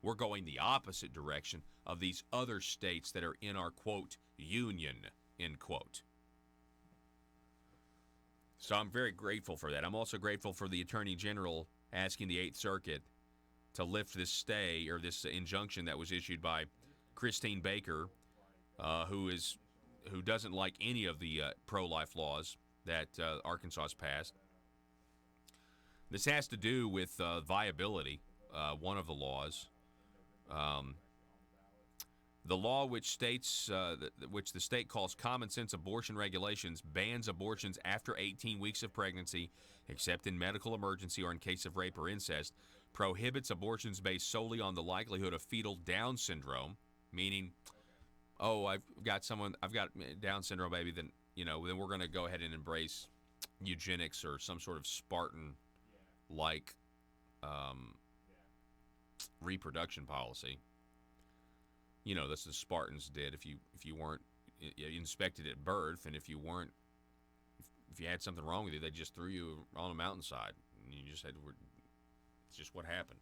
We're going the opposite direction of these other states that are in our, quote, union, end quote. So I'm very grateful for that. I'm also grateful for the Attorney General asking the Eighth Circuit to lift this stay or this injunction that was issued by Christine Baker, who doesn't like any of the pro-life laws that Arkansas has passed. This has to do with viability, one of the laws. The law which states, which the state calls common sense abortion regulations, bans abortions after 18 weeks of pregnancy, except in medical emergency or in case of rape or incest, prohibits abortions based solely on the likelihood of fetal Down syndrome, meaning, oh, I've got Down syndrome, baby, then we're going to go ahead and embrace eugenics or some sort of Spartan-like reproduction policy. That's the Spartans did. If you weren't inspected at birth, and if you had something wrong with you, they just threw you on a mountainside, and you just it's just what happened.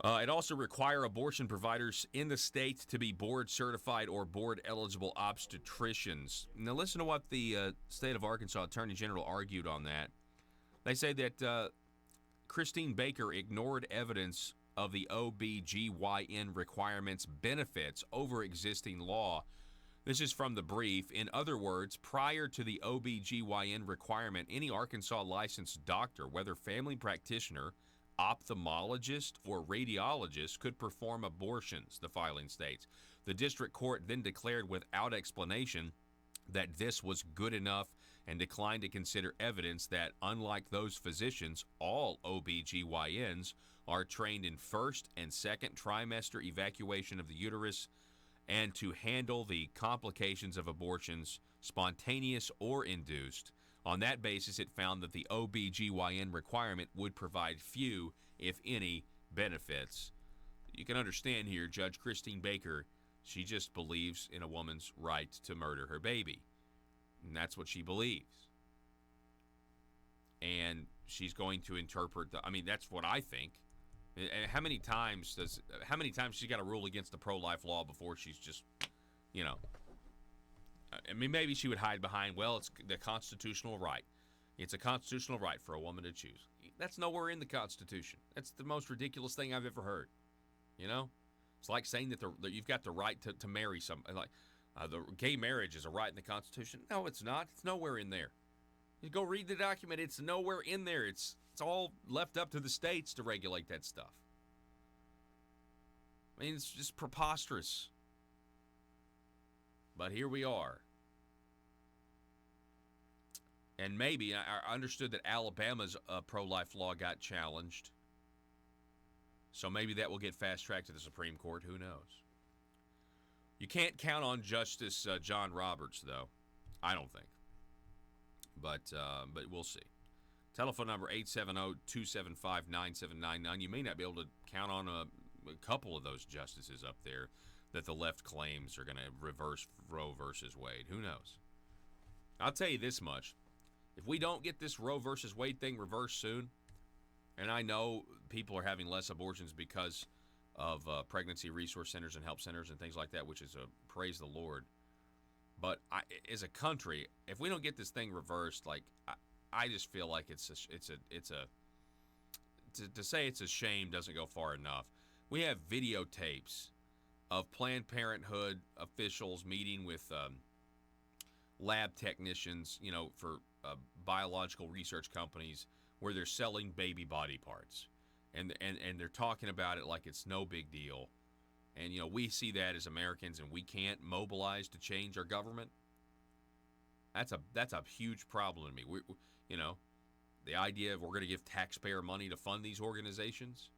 It also requires abortion providers in the state to be board certified or board eligible obstetricians. Now listen to what the state of Arkansas Attorney General argued on that. They say that Christine Baker ignored evidence of the OBGYN requirements benefits over existing law. This is from the brief. In other words, prior to the OBGYN requirement, any Arkansas licensed doctor, whether family practitioner, ophthalmologist, or radiologist, could perform abortions, the filing states. The district court then declared without explanation that this was good enough and declined to consider evidence that, unlike those physicians, all OBGYNs are trained in first and second trimester evacuation of the uterus and to handle the complications of abortions, spontaneous or induced. On that basis, it found that the OBGYN requirement would provide few, if any, benefits. You can understand here, Judge Christine Baker, she just believes in a woman's right to murder her baby. And that's what she believes. And she's going to interpret that's what I think. How many times she's got to rule against the pro-life law before she's just, maybe she would hide behind, well, it's the constitutional right. It's a constitutional right for a woman to choose. That's nowhere in the Constitution. That's the most ridiculous thing I've ever heard. It's like saying that you've got the right to marry somebody. Like the gay marriage is a right in the Constitution. No, it's not. It's nowhere in there. You go read the document. It's nowhere in there. It's all left up to the states to regulate that stuff. It's just preposterous. But here we are. And maybe, I understood that Alabama's pro-life law got challenged. So maybe that will get fast-tracked to the Supreme Court. Who knows? You can't count on Justice John Roberts, though. I don't think. But we'll see. Telephone number 870-275-9799. You may not be able to count on a couple of those justices up there that the left claims are going to reverse Roe versus Wade. Who knows? I'll tell you this much. If we don't get this Roe versus Wade thing reversed soon, and I know people are having less abortions because of pregnancy resource centers and help centers and things like that, which is praise the Lord. But as a country, if we don't get this thing reversed, I just feel like to say it's a shame doesn't go far enough. We have videotapes of Planned Parenthood officials meeting with lab technicians, for biological research companies where they're selling baby body parts, and they're talking about it like it's no big deal. And we see that as Americans, and we can't mobilize to change our government. That's a huge problem to me. The idea of we're going to give taxpayer money to fund these organizations,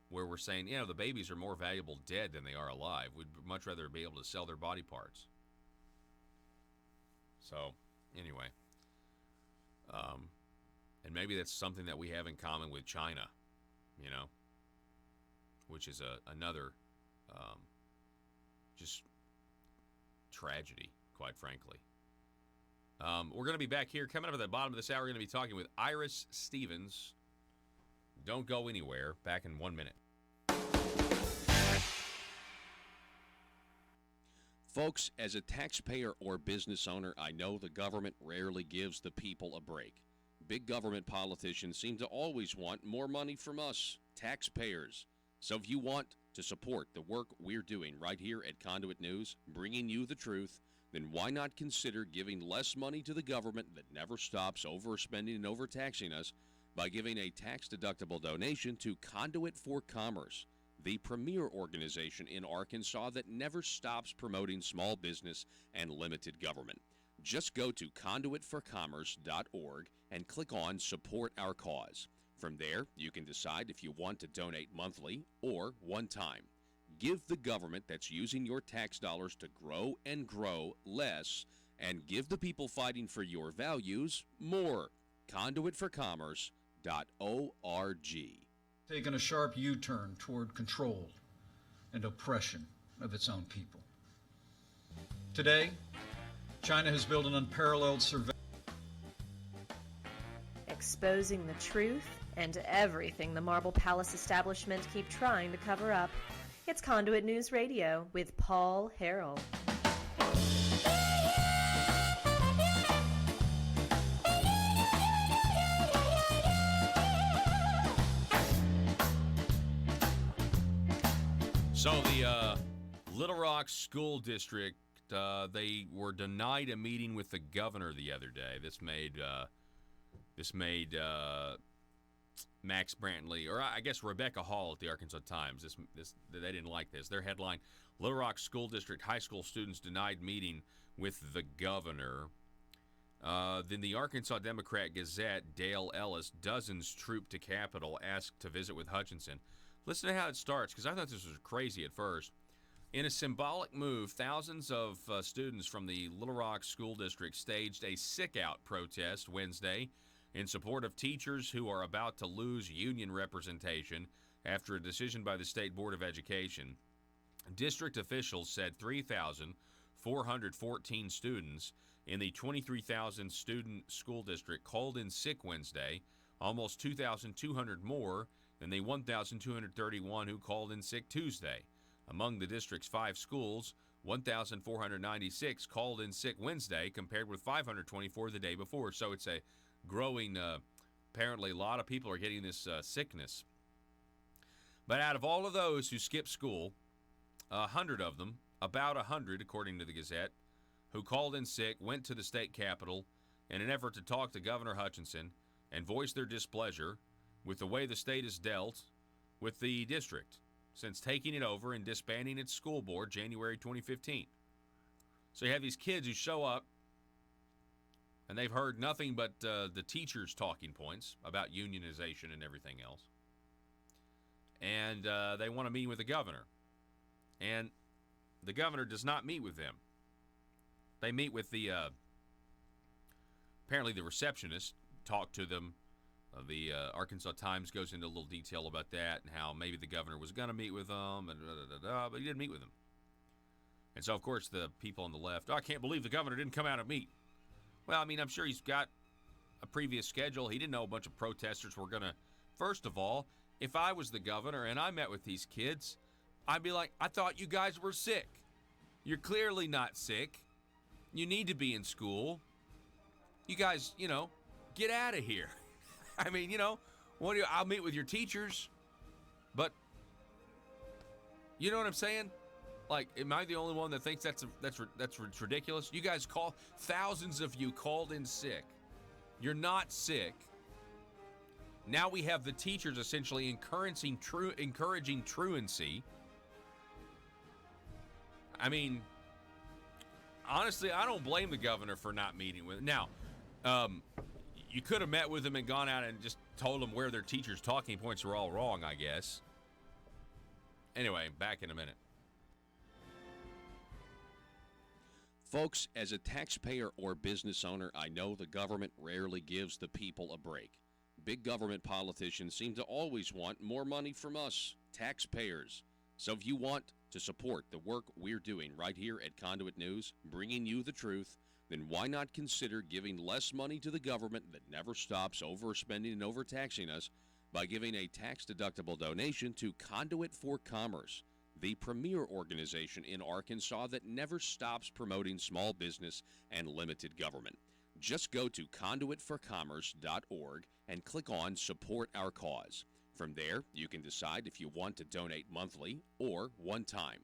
where we're saying, the babies are more valuable dead than they are alive. We'd much rather be able to sell their body parts. So, anyway. And maybe that's something that we have in common with China, which is another just tragedy, quite frankly. We're going to be back here. Coming up at the bottom of this hour, we're going to be talking with Iris Stevens. Don't go anywhere. Back in 1 minute. Folks, as a taxpayer or business owner, I know the government rarely gives the people a break. Big government politicians seem to always want more money from us, taxpayers. So if you want to support the work we're doing right here at Conduit News, bringing you the truth, then why not consider giving less money to the government that never stops overspending and overtaxing us by giving a tax-deductible donation to Conduit for Commerce, the premier organization in Arkansas that never stops promoting small business and limited government. Just go to conduitforcommerce.org and click on Support Our Cause. From there, you can decide if you want to donate monthly or one time. Give the government that's using your tax dollars to grow and grow less, and give the people fighting for your values more. Conduitforcommerce.org. Taken a sharp U-turn toward control and oppression of its own people. Today, China has built an unparalleled surveillance. Exposing the truth and everything the Marble Palace establishment keep trying to cover up. It's Conduit News Radio with Paul Harrell. So the Little Rock School District, they were denied a meeting with the governor the other day. This made Max Brantley, or I guess Rebecca Hall at the Arkansas Times, they didn't like this. Their headline, Little Rock School District high school students denied meeting with the governor. Then the Arkansas Democrat Gazette, Dale Ellis, dozens trooped to Capitol, asked to visit with Hutchinson. Listen to how it starts, because I thought this was crazy at first. In a symbolic move, thousands of students from the Little Rock School District staged a sick-out protest Wednesday in support of teachers who are about to lose union representation after a decision by the State Board of Education. District officials said 3,414 students in the 23,000 student school district called in sick Wednesday, almost 2,200 more than the 1,231 who called in sick Tuesday. Among the district's 5 schools, 1,496 called in sick Wednesday compared with 524 the day before. So it's a growing, apparently a lot of people are getting this sickness. But out of all of those who skipped school, 100 of them, about 100 according to the Gazette, who called in sick went to the state capitol in an effort to talk to Governor Hutchinson and voice their displeasure with the way the state has dealt with the district since taking it over and disbanding its school board January 2015. So you have these kids who show up, and they've heard nothing but the teachers' talking points about unionization and everything else. And they want to meet with the governor. And the governor does not meet with them. They meet with the, apparently the receptionist, talked to them. The Arkansas Times goes into a little detail about that and how maybe the governor was going to meet with them, and but he didn't meet with them. And so, of course, the people on the left, I can't believe the governor didn't come out and meet. Well, I mean, I'm sure he's got a previous schedule. He didn't know a bunch of protesters were going to. First of all, if I was the governor and I met with these kids, I'd be like, I thought you guys were sick. You're clearly not sick. You need to be in school. You guys, get out of here. I mean, I'll meet with your teachers, but you know what I'm saying? Like, am I the only one that thinks that's ridiculous? You guys thousands of you called in sick. You're not sick. Now we have the teachers essentially encouraging truancy. I mean, honestly, I don't blame the governor for not meeting with him. Now, you could have met with them and gone out and just told them where their teachers' talking points were all wrong, I guess. Anyway, back in a minute. Folks, as a taxpayer or business owner, I know the government rarely gives the people a break. Big government politicians seem to always want more money from us, taxpayers. So if you want to support the work we're doing right here at Conduit News, bringing you the truth, then why not consider giving less money to the government that never stops overspending and overtaxing us by giving a tax-deductible donation to Conduit for Commerce, the premier organization in Arkansas that never stops promoting small business and limited government. Just go to conduitforcommerce.org and click on Support Our Cause. From there, you can decide if you want to donate monthly or one time.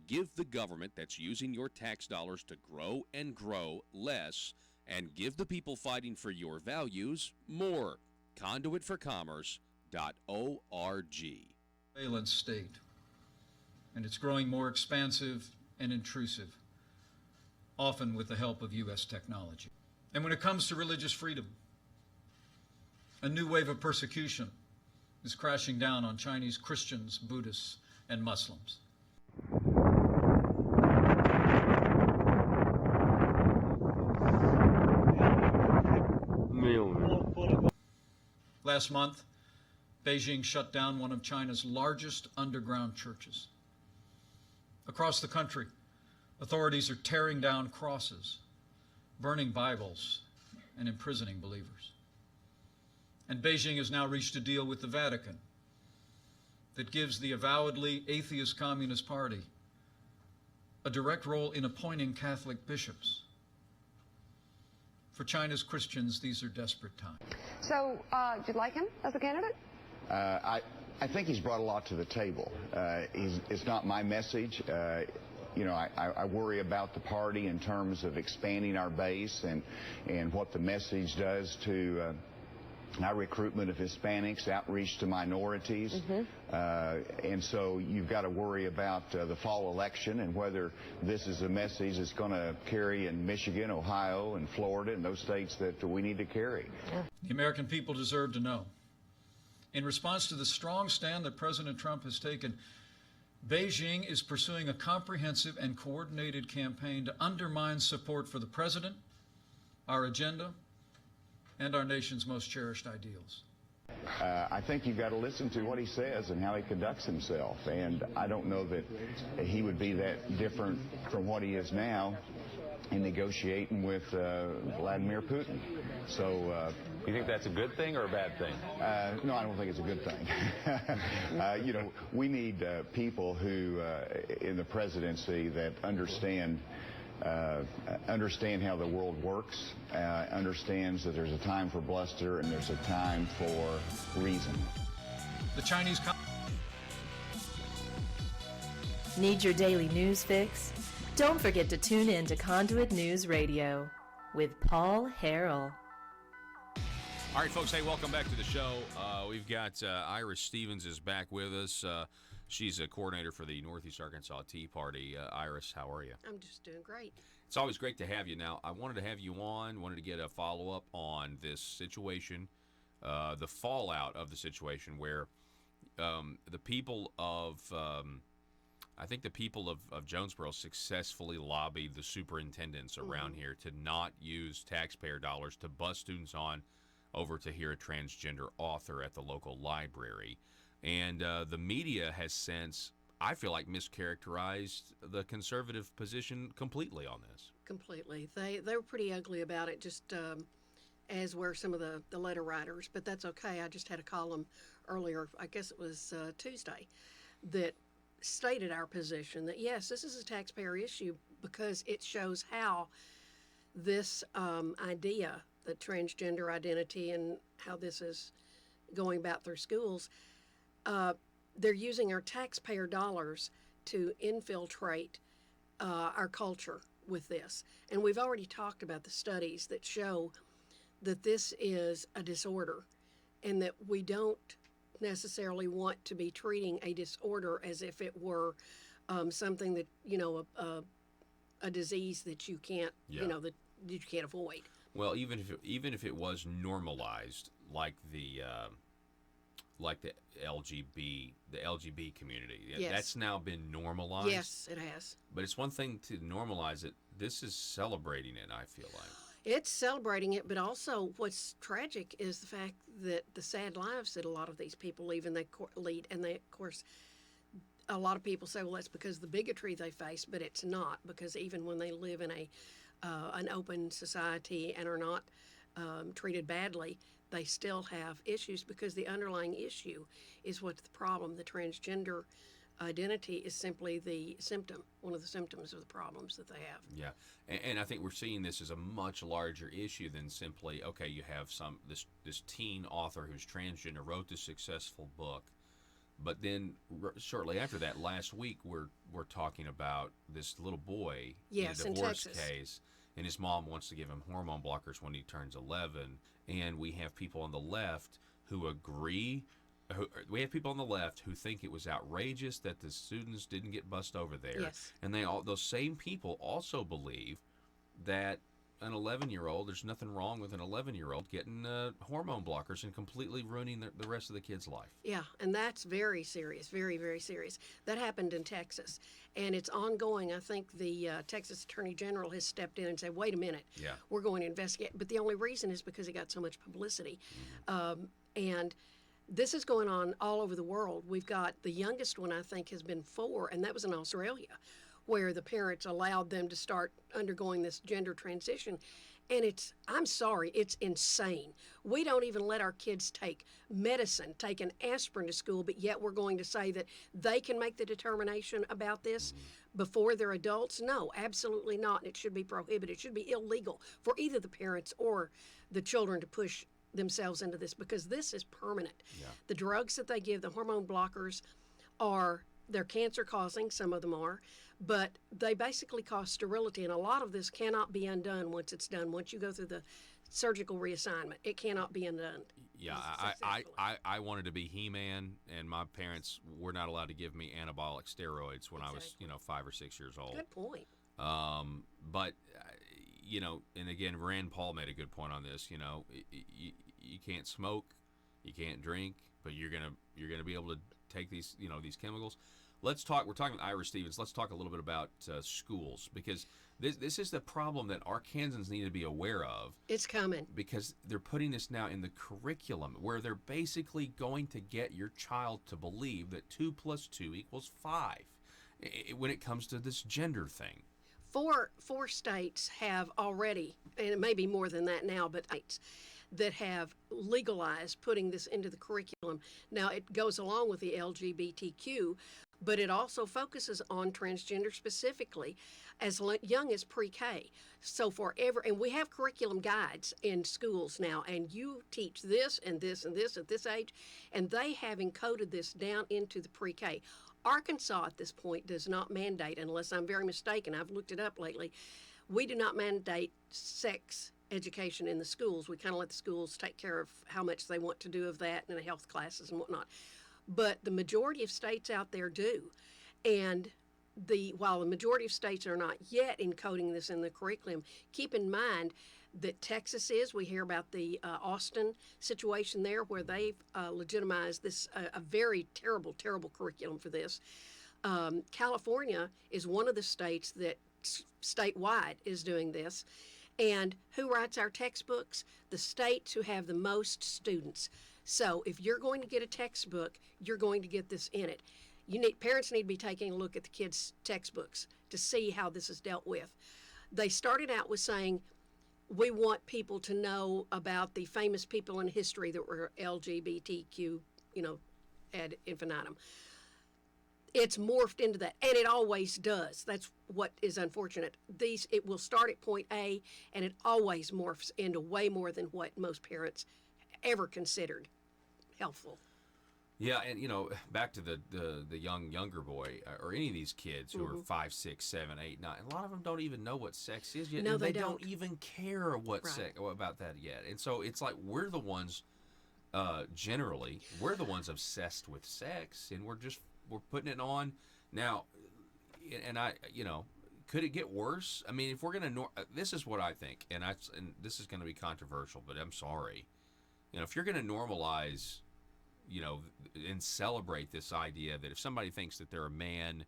Give the government that's using your tax dollars to grow and grow less, and give the people fighting for your values more. Conduitforcommerce.org. Surveillance state, and it's growing more expansive and intrusive, often with the help of U.S. technology. And when it comes to religious freedom, a new wave of persecution is crashing down on Chinese Christians, Buddhists, and Muslims. Last month, Beijing shut down one of China's largest underground churches. Across the country, authorities are tearing down crosses, burning Bibles, and imprisoning believers. And Beijing has now reached a deal with the Vatican that gives the avowedly atheist Communist Party a direct role in appointing Catholic bishops. For China's Christians, these are desperate times. So, do you like him as a candidate? I think he's brought a lot to the table. It's not my message. You know, I worry about the party in terms of expanding our base and what the message does to our recruitment of Hispanics, outreach to minorities. And so you've got to worry about the fall election and whether this is a message that's going to carry in Michigan, Ohio, and Florida, and those states that we need to carry. The American people deserve to know. In response to the strong stand that President Trump has taken, Beijing is pursuing a comprehensive and coordinated campaign to undermine support for the president, our agenda, and our nation's most cherished ideals. I think you've got to listen to what he says and how he conducts himself. And I don't know that he would be that different from what he is now in negotiating with Vladimir Putin. So, you think that's a good thing or a bad thing? No, I don't think it's a good thing. You know, we need people who, in the presidency, that understand how the world works, understands that there's a time for bluster and there's a time for reason. The Chinese... Need your daily news fix? Don't forget to tune in to Conduit News Radio with Paul Harrell. All right, folks, hey, welcome back to the show. We've got Iris Stevens is back with us. She's a coordinator for the Northeast Arkansas Tea Party. Iris, how are you? I'm just doing great. It's always great to have you. Now, I wanted to have you on, wanted to get a follow-up on this situation, the fallout of the situation where the people of, I think the people of Jonesboro successfully lobbied the superintendents around here to not use taxpayer dollars to bus students on over to hear a transgender author at the local library. And the media has since, I feel like, mischaracterized the conservative position completely on this. Completely. They were pretty ugly about it, just as were some of the letter writers. But that's okay. I just had a column earlier, I guess it was Tuesday, that stated our position that, yes, this is a taxpayer issue because it shows how this idea, the transgender identity, and how this is going about through schools, they're using our taxpayer dollars to infiltrate our culture with this. And we've already talked about the studies that show that this is a disorder and that we don't necessarily want to be treating a disorder as if it were something that, you know, a disease that you can't, you know, that you can't avoid. Well, even if it was normalized, like the like the LGB community. Yes. That's now been normalized. Yes, it has. But it's one thing to normalize it. This is celebrating it, I feel like. It's celebrating it, but also what's tragic is the fact that the sad lives that a lot of these people lead, and of course, a lot of people say, well, that's because of the bigotry they face, but it's not, because even when they live in an open society and are not treated badly, they still have issues, because the underlying issue is what's the problem. The transgender identity is simply the symptom, one of the symptoms of the problems that they have. Yeah, and I think we're seeing this as a much larger issue than simply, okay, you have this teen author who's transgender wrote this successful book, but then shortly after that, last week, we're talking about this little boy in a divorce case, and his mom wants to give him hormone blockers when he turns 11, and we have people on the left who agree. We have people on the left who think it was outrageous that the students didn't get bussed over there. Yes. And those same people also believe that an 11-year-old, there's nothing wrong with an 11-year-old getting hormone blockers and completely ruining the rest of the kid's life. Yeah, and that's very serious, very, very serious. That happened in Texas, and it's ongoing. I think the Texas Attorney General has stepped in and said, wait a minute, we're going to investigate. But the only reason is because it got so much publicity. And this is going on all over the world. We've got the youngest one, I think, has been 4, and that was in Australia, where the parents allowed them to start undergoing this gender transition. And I'm sorry, it's insane. We don't even let our kids take medicine, take an aspirin to school, but yet we're going to say that they can make the determination about this before they're adults? No, absolutely not. It should be prohibited. It should be illegal for either the parents or the children to push themselves into this, because this is permanent. Yeah. The drugs that they give, the hormone blockers, they're cancer causing, some of them are, but they basically cause sterility, and a lot of this cannot be undone once it's done. Once you go through the surgical reassignment, it cannot be undone. Yeah, I wanted to be He-Man, and my parents were not allowed to give me anabolic steroids when I was 5 or 6 years old. Good point. But and again, Rand Paul made a good point on this. You can't smoke, you can't drink, but you're gonna be able to take these these chemicals. Let's talk. We're talking with Ira Stevens. Let's talk a little bit about schools, because this is the problem that Arkansans need to be aware of. It's coming, because they're putting this now in the curriculum, where they're basically going to get your child to believe that 2 + 2 = 5 when it comes to this gender thing. Four states have already, and it may be more than that now, but states that have legalized putting this into the curriculum. Now, it goes along with the LGBTQ, but it also focuses on transgender specifically as young as pre-K. So and we have curriculum guides in schools now, and you teach this and this and this at this age, and they have encoded this down into the pre-K. Arkansas at this point does not mandate, unless I'm very mistaken, I've looked it up lately, we do not mandate sex education in the schools. We kind of let the schools take care of how much they want to do of that in the health classes and whatnot. But the majority of states out there do. And while the majority of states are not yet encoding this in the curriculum, keep in mind that Texas is. We hear about the Austin situation there, where they've legitimized this, a very terrible, terrible curriculum for this. California is one of the states that statewide is doing this. And who writes our textbooks? The states who have the most students. So if you're going to get a textbook, you're going to get this in it. Parents need to be taking a look at the kids' textbooks to see how this is dealt with. They started out with saying, we want people to know about the famous people in history that were LGBTQ, ad infinitum. It's morphed into that, and it always does. That's what is unfortunate. It will start at point A, and it always morphs into way more than what most parents ever considered helpful. Yeah, and back to the younger boy, or any of these kids who are 5, 6, 7, 8, 9. A lot of them don't even know what sex is yet. No, and they don't even care what about that yet. And so it's like we're the ones, generally, we're the ones obsessed with sex, and we're putting it on now. And could it get worse? I mean, if we're gonna, this is what I think, and this is gonna be controversial, but I'm sorry. If you're gonna normalize and celebrate this idea that if somebody thinks that they're a man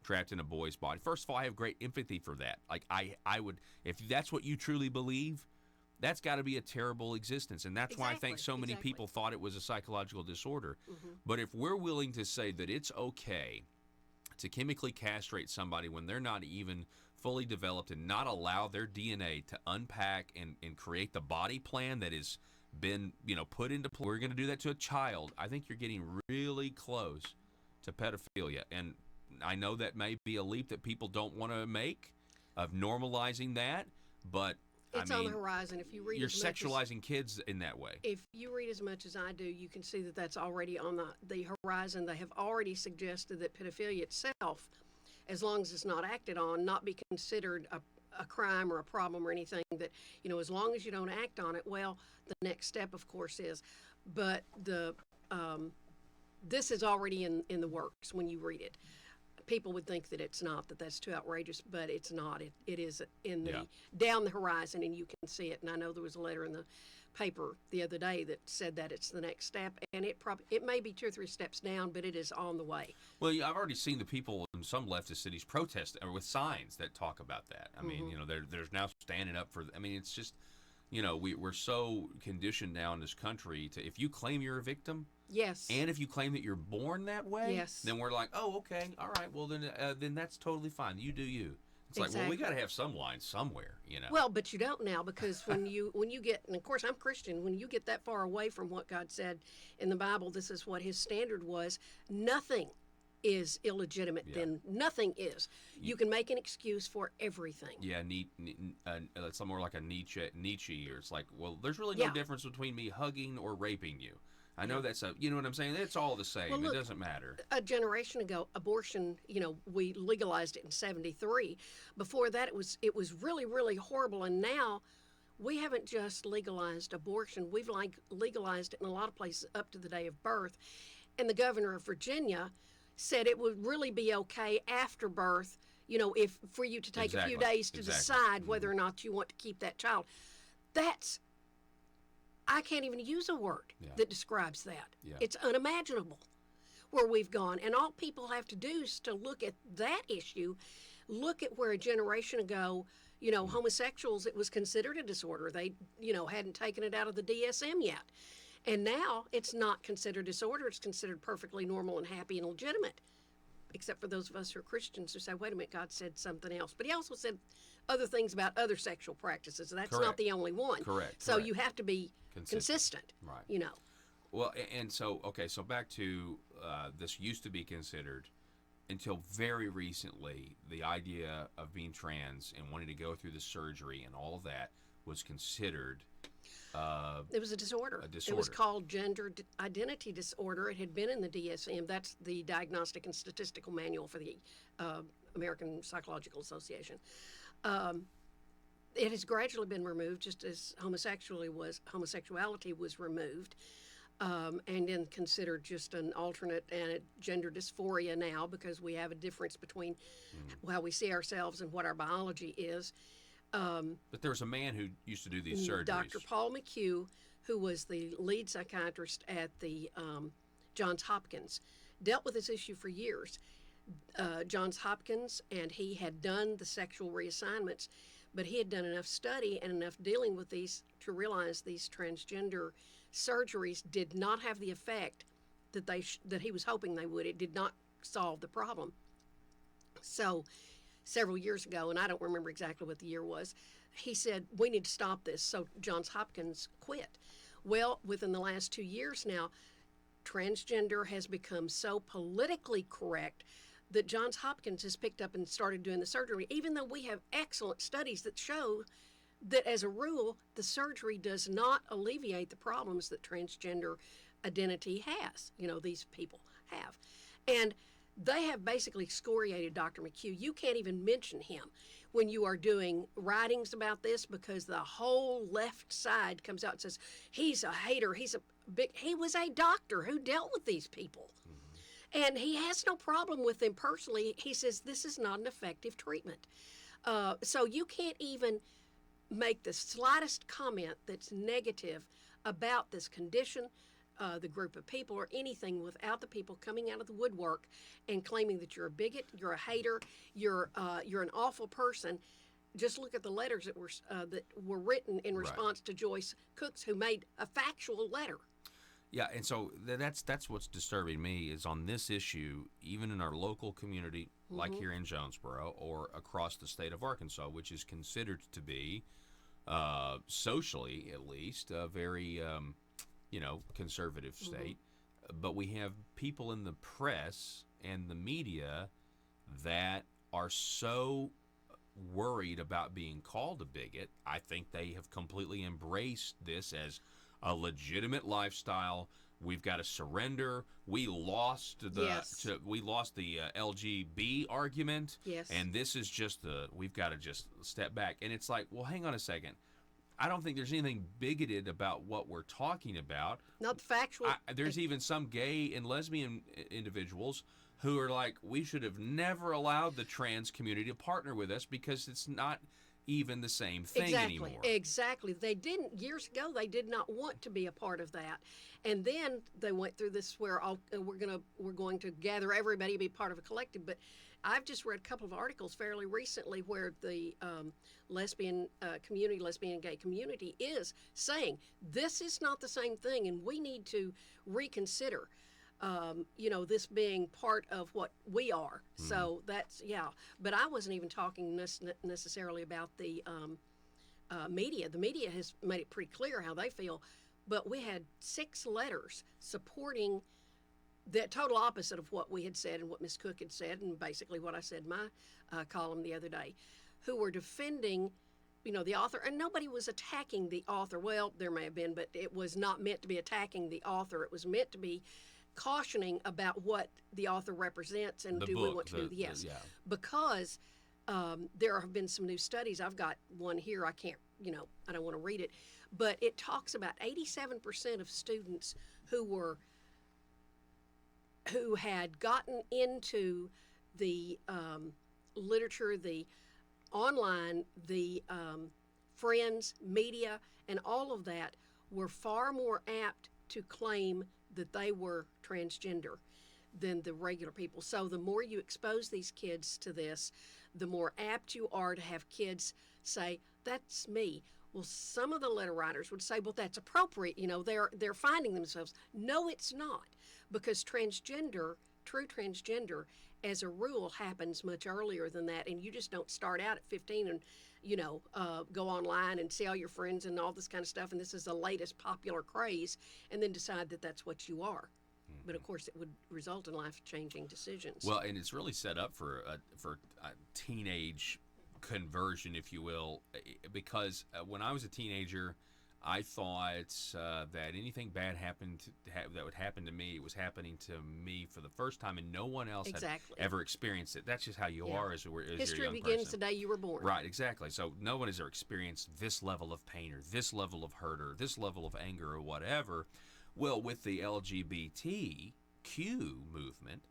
trapped in a boy's body, first of all, I have great empathy for that. Like I would, if that's what you truly believe, that's got to be a terrible existence. And that's why I think so many people thought it was a psychological disorder. But if we're willing to say that it's okay to chemically castrate somebody when they're not even fully developed and not allow their DNA to unpack and create the body plan that has been, put into place, we're going to do that to a child, I think you're getting really close to pedophilia. And I know that may be a leap that people don't want to make of normalizing that, but it's on the horizon. If you read, you're sexualizing kids in that way. If you read as much as I do, you can see that that's already on the horizon. They have already suggested that pedophilia itself, as long as it's not acted on, not be considered a crime or a problem or anything. That as long as you don't act on it, well, the next step, of course, is. But this is already in the works when you read it. People would think that it's not, that that's too outrageous, but it's not. It is in the down the horizon, and you can see it. And I know there was a letter in the paper the other day that said that it's the next step, and it may be 2 or 3 steps down, but it is on the way. Well, I've already seen the people in some leftist cities protest with signs that talk about that. I mean, there's now standing up for. I mean, it's just, we're so conditioned now in this country to, if you claim you're a victim. Yes. And if you claim that you're born that way, yes, then we're like, oh, okay, all right, well then that's totally fine. You do you. It's like, well, we got to have some line somewhere, Well, but you don't now, because when you get, and of course I'm Christian, when you get that far away from what God said in the Bible, this is what His standard was. Nothing is illegitimate. Then nothing is. You can make an excuse for everything. Yeah, it's more like a Nietzsche, or it's like, well, there's really no difference between me hugging or raping you. I know that's you know what I'm saying? It's all the same. Well, look, it doesn't matter. A generation ago, abortion, we legalized it in 1973. Before that, it was really, really horrible. And now we haven't just legalized abortion. We've legalized it in a lot of places up to the day of birth. And the governor of Virginia said it would really be okay after birth, if for you to take a few days to decide whether or not you want to keep that child. I can't even use a word that describes that. Yeah. It's unimaginable where we've gone. And all people have to do is to look at that issue, look at where a generation ago, homosexuals, it was considered a disorder. They, hadn't taken it out of the DSM yet. And now it's not considered disorder. It's considered perfectly normal and happy and legitimate, except for those of us who are Christians who say, wait a minute, God said something else. But He also said other things about other sexual practices. That's not the only one. Correct. So you have to be consistent. Right. Well, and so, so back to this used to be considered, until very recently, the idea of being trans and wanting to go through the surgery and all of that was considered. It was a disorder. It was called gender identity disorder. It had been in the DSM. That's the Diagnostic and Statistical Manual for the American Psychological Association. It has gradually been removed, just as homosexuality was removed, and then considered just an alternate and a gender dysphoria now, because we have a difference between how we see ourselves and what our biology is. But there was a man who used to do these surgeries. Dr. Paul McHugh, who was the lead psychiatrist at the Johns Hopkins, dealt with this issue for years. Johns Hopkins, and he had done the sexual reassignments, but he had done enough study and enough dealing with these to realize these transgender surgeries did not have the effect that he was hoping they would. It did not solve the problem. So several years ago, and I don't remember exactly what the year was, he said, we need to stop this. So Johns Hopkins quit. Well, within the last 2 years now, transgender has become so politically correct that Johns Hopkins has picked up and started doing the surgery, even though we have excellent studies that show that as a rule, the surgery does not alleviate the problems that transgender identity has, these people have. And they have basically excoriated Dr. McHugh. You can't even mention him when you are doing writings about this, because the whole left side comes out and says, he's a hater, he was a doctor who dealt with these people. And he has no problem with them personally. He says this is not an effective treatment. So you can't even make the slightest comment that's negative about this condition, the group of people or anything without the people coming out of the woodwork and claiming that you're a bigot, you're a hater, you're an awful person. Just look at the letters that were written in response to Joyce Cooks, who made a factual letter. Yeah, and so that's what's disturbing me is on this issue, even in our local community, like here in Jonesboro or across the state of Arkansas, which is considered to be, socially at least, a very, conservative state. But we have people in the press and the media that are so worried about being called a bigot. I think they have completely embraced this as a legitimate lifestyle. We've got to surrender. We lost the LGB argument, and this is just we've got to just step back. And it's like, well, hang on a second. I don't think there's anything bigoted about what we're talking about. Not the factual. There's even some gay and lesbian individuals who are like, we should have never allowed the trans community to partner with us because it's not even the same thing anymore. Exactly. They didn't, years ago, they did not want to be a part of that. And then they went through this where we're going to gather everybody to be part of a collective. But I've just read a couple of articles fairly recently where the lesbian and gay community is saying this is not the same thing and we need to reconsider this being part of what we are. So that's, but I wasn't even talking necessarily about the media. The media has made it pretty clear how they feel, but we had 6 letters supporting the total opposite of what we had said and what Ms. Cook had said, and basically what I said in my column the other day, who were defending the author, and nobody was attacking the author. Well, there may have been, but it was not meant to be attacking the author. It was meant to be cautioning about what the author represents and we want to do. Because there have been some new studies. I've got one here. I can't, I don't want to read it, but it talks about 87% of students who had gotten into the literature, the online, the friends, media, and all of that were far more apt to claim that they were transgender than the regular people. So the more you expose these kids to this, the more apt you are to have kids say, that's me. Well, some of the letter writers would say, well, that's appropriate. They're finding themselves. No, it's not, because true transgender, as a rule, happens much earlier than that, and you just don't start out at 15 and go online and see all your friends and all this kind of stuff, and this is the latest popular craze, and then decide that that's what you are. But of course, it would result in life-changing decisions. Well, and it's really set up for a teenage conversion, if you will, because when I was a teenager, I thought that anything bad that would happen to me, it was happening to me for the first time, and no one else had ever experienced it. That's just how you are as you're a young person. History begins the day you were born. Right, exactly. So no one has ever experienced this level of pain or this level of hurt or this level of anger or whatever. Well, with the LGBTQ movement,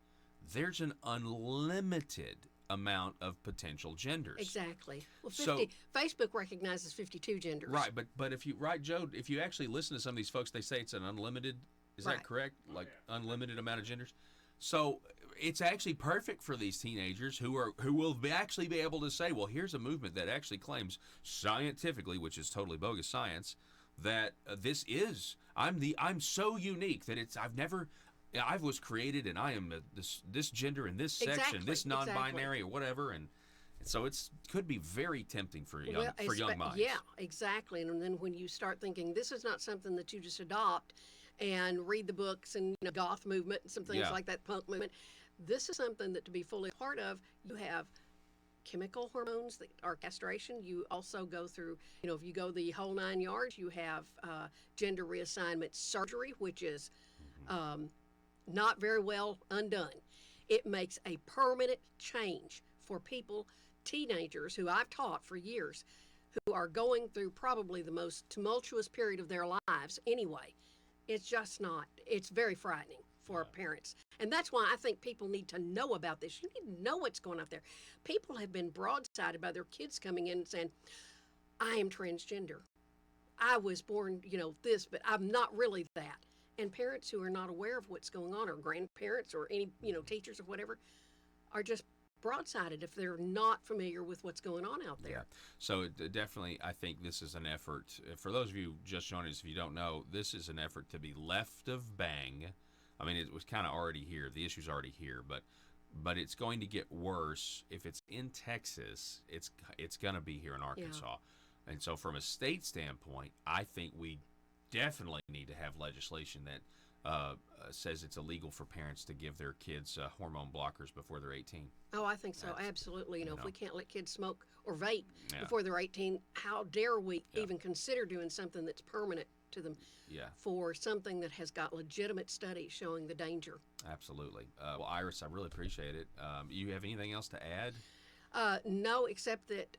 there's an unlimited amount of potential genders. Exactly. Well, Facebook recognizes 52 genders. Right, but if you actually listen to some of these folks, they say it's an unlimited. Is that correct? Like unlimited amount of genders. So it's actually perfect for these teenagers who will actually be able to say, well, here's a movement that actually claims scientifically, which is totally bogus science, that I'm so unique that I was created and I am this gender and this sex and this non-binary or whatever, and so it could be very tempting for young minds. Yeah, exactly. And then when you start thinking this is not something that you just adopt and read the books and goth movement and some things like that, punk movement, this is something that to be fully part of, you have chemical hormones that are castration. You also go through, if you go the whole 9 yards, you have gender reassignment surgery, which is not very well undone. It makes a permanent change for people, teenagers who I've taught for years, who are going through probably the most tumultuous period of their lives anyway. It's just not, it's very frightening for parents. And that's why I think people need to know about this. You need to know what's going on there. People have been broadsided by their kids coming in and saying, I am transgender. I was born, this, but I'm not really that. And parents who are not aware of what's going on, or grandparents, or any, teachers or whatever, are just broadsided if they're not familiar with what's going on out there. Yeah. So definitely, I think this is an effort. For those of you just joining us, if you don't know, this is an effort to be left of bang. I mean, it was kind of already here. The issue's already here, but it's going to get worse. If it's in Texas, it's going to be here in Arkansas. Yeah. And so from a state standpoint, I think we definitely need to have legislation that says it's illegal for parents to give their kids hormone blockers before they're 18. Oh, I think so. Absolutely. If we can't let kids smoke or vape before they're 18, how dare we even consider doing something that's permanent to them for something that has got legitimate studies showing the danger. Absolutely. Well, Iris, I really appreciate it. You have anything else to add? No, except that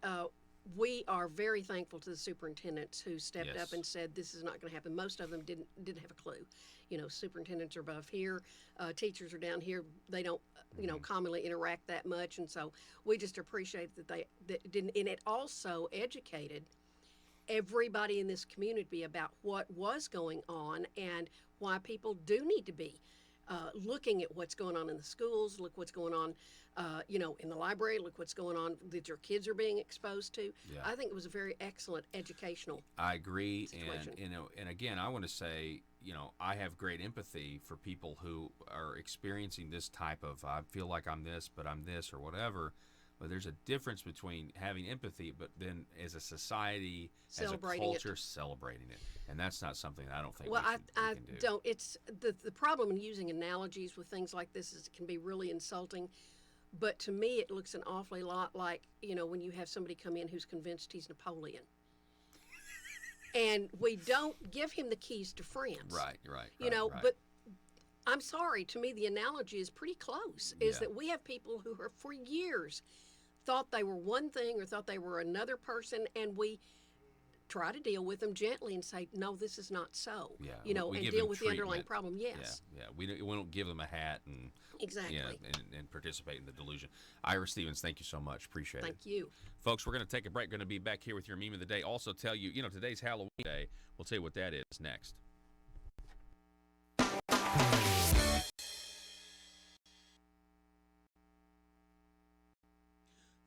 we are very thankful to the superintendents who stepped up and said this is not going to happen. Most of them didn't have a clue. Superintendents are above here, teachers are down here. They don't, commonly interact that much, and so we just appreciate that they didn't. And it also educated everybody in this community about what was going on and why people do need to be looking at what's going on in the schools. Look what's going on, in the library. Look what's going on that your kids are being exposed to. Yeah. I think it was a very excellent educational. I agree, situation. and again, I want to say, I have great empathy for people who are experiencing this type of, I feel like I'm this, but I'm this, or whatever. But there's a difference between having empathy, but then as a society, as a culture, celebrating it, and that's not something I don't think. Well, we can do. Don't. It's the problem in using analogies with things like this is it can be really insulting. But to me, it looks an awfully lot like when you have somebody come in who's convinced he's Napoleon, and we don't give him the keys to France. Right. But I'm sorry, to me the analogy is pretty close, is that we have people who are for years thought they were one thing or thought they were another person, and we try to deal with them gently and say, no, this is not so. Yeah, and deal with the underlying problem. Yes. Yeah. We don't give them a hat and exactly and participate in the delusion. Ira Stevens, thank you so much. Appreciate it. Thank you. Folks, we're going to take a break. Going to be back here with your meme of the day. Also tell you, today's Halloween Day. We'll tell you what that is next.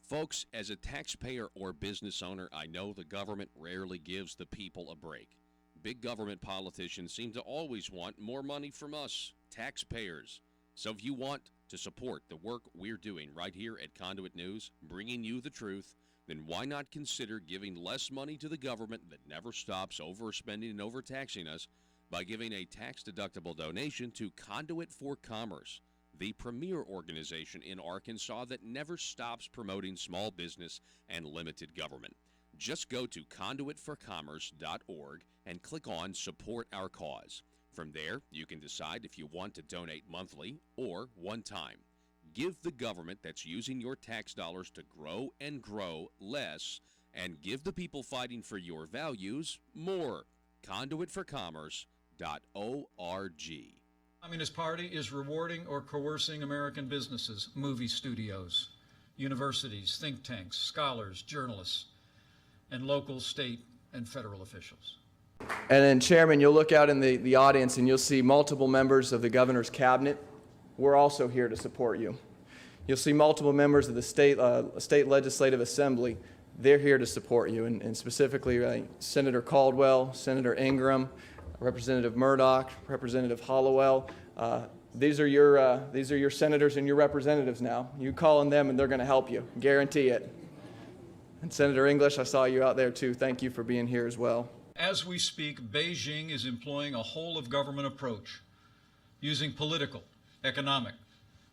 Folks, as a taxpayer or business owner, I know the government rarely gives the people a break. Big government politicians seem to always want more money from us, taxpayers. So if you want to support the work we're doing right here at Conduit News, bringing you the truth, then why not consider giving less money to the government that never stops overspending and overtaxing us by giving a tax-deductible donation to Conduit for Commerce, the premier organization in Arkansas that never stops promoting small business and limited government. Just go to conduitforcommerce.org and click on Support Our Cause. From there, you can decide if you want to donate monthly or one time. Give the government that's using your tax dollars to grow and grow less, and give the people fighting for your values more. conduitforcommerce.org. Communist Party is rewarding or coercing American businesses, movie studios, universities, think tanks, scholars, journalists, and local, state, and federal officials. And then, Chairman, you'll look out in the audience and you'll see multiple members of the governor's cabinet. We're also here to support you. You'll see multiple members of the state legislative assembly. They're here to support you, and specifically Senator Caldwell, Senator Ingram, Representative Murdoch, Representative Hollowell. These are your senators and your representatives now. You call on them and they're going to help you, guarantee it. And Senator English, I saw you out there too. Thank you for being here as well. As we speak, Beijing is employing a whole-of-government approach, using political, economic,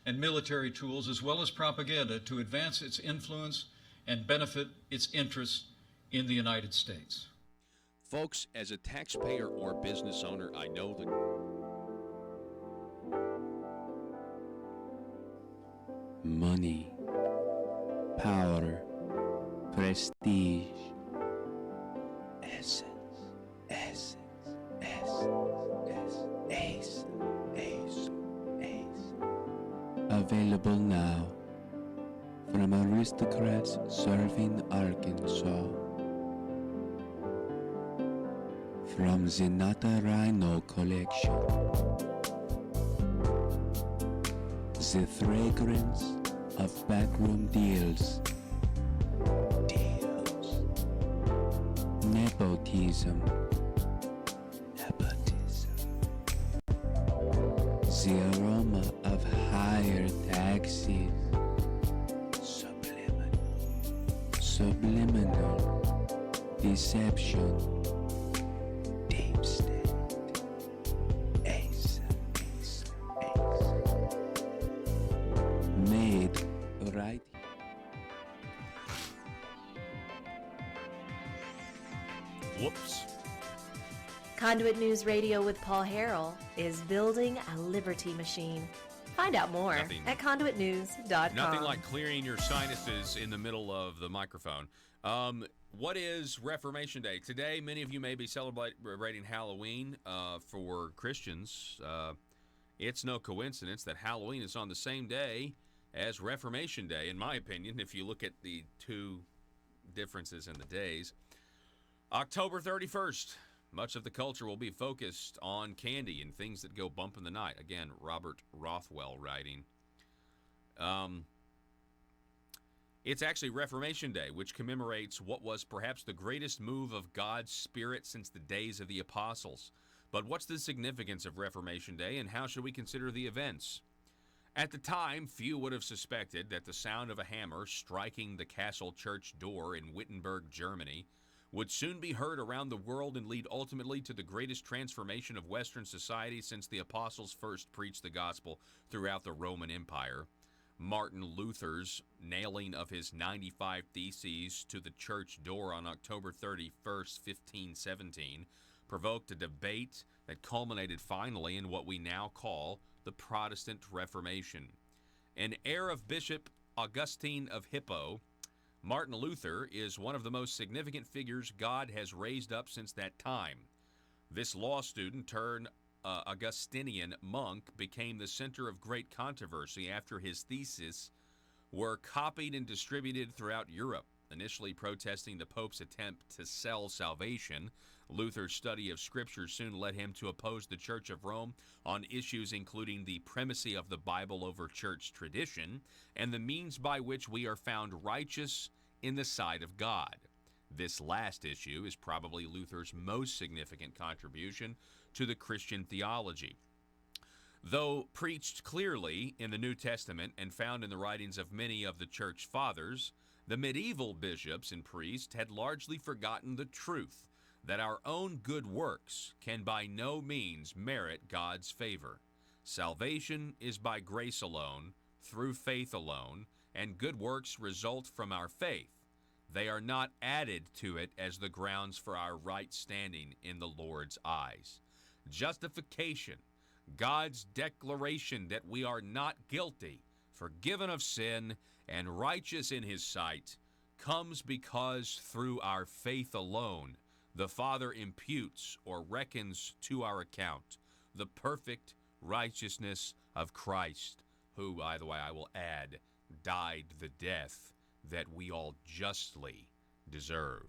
and military tools as well as propaganda to advance its influence and benefit its interests in the United States. Folks, as a taxpayer or business owner, I know that money, power, prestige, essence, available now from aristocrats serving Arkansas. from the Nata Rhino collection. The fragrance of backroom deals. Nepotism. The aroma of higher taxes. Subliminal. Deception. Deep state. Ace. Made right. Whoops. Conduit News Radio with Paul Harrell is building a liberty machine. Find out more at conduitnews.com. Nothing like clearing your sinuses in the middle of the microphone. What is Reformation Day? Today, many of you may be celebrating Halloween. For Christians, it's no coincidence that Halloween is on the same day as Reformation Day, in my opinion, if you look at the two differences in the days. October 31st. Much of the culture will be focused on candy and things that go bump in the night. Again, Robert Rothwell writing. It's actually Reformation Day, which commemorates what was perhaps the greatest move of God's Spirit since the days of the apostles. But what's the significance of Reformation Day, and how should we consider the events? At the time, few would have suspected that the sound of a hammer striking the castle church door in Wittenberg, Germany, would soon be heard around the world and lead ultimately to the greatest transformation of Western society since the apostles first preached the gospel throughout the Roman Empire. Martin Luther's nailing of his 95 Theses to the church door on October 31st, 1517, provoked a debate that culminated finally in what we now call the Protestant Reformation. An heir of Bishop Augustine of Hippo, Martin Luther is one of the most significant figures God has raised up since that time. This law student turned Augustinian monk became the center of great controversy after his theses were copied and distributed throughout Europe. Initially protesting the Pope's attempt to sell salvation, Luther's study of Scripture soon led him to oppose the Church of Rome on issues including the primacy of the Bible over church tradition and the means by which we are found righteous in the sight of God. This last issue is probably Luther's most significant contribution to the Christian theology. Though preached clearly in the New Testament and found in the writings of many of the church fathers, the medieval bishops and priests had largely forgotten the truth that our own good works can by no means merit God's favor. Salvation is by grace alone, through faith alone, and good works result from our faith. They are not added to it as the grounds for our right standing in the Lord's eyes. Justification, God's declaration that we are not guilty, forgiven of sin, and righteous in His sight, comes because through our faith alone, the Father imputes or reckons to our account the perfect righteousness of Christ, who, by the way, I will add, died the death that we all justly deserve.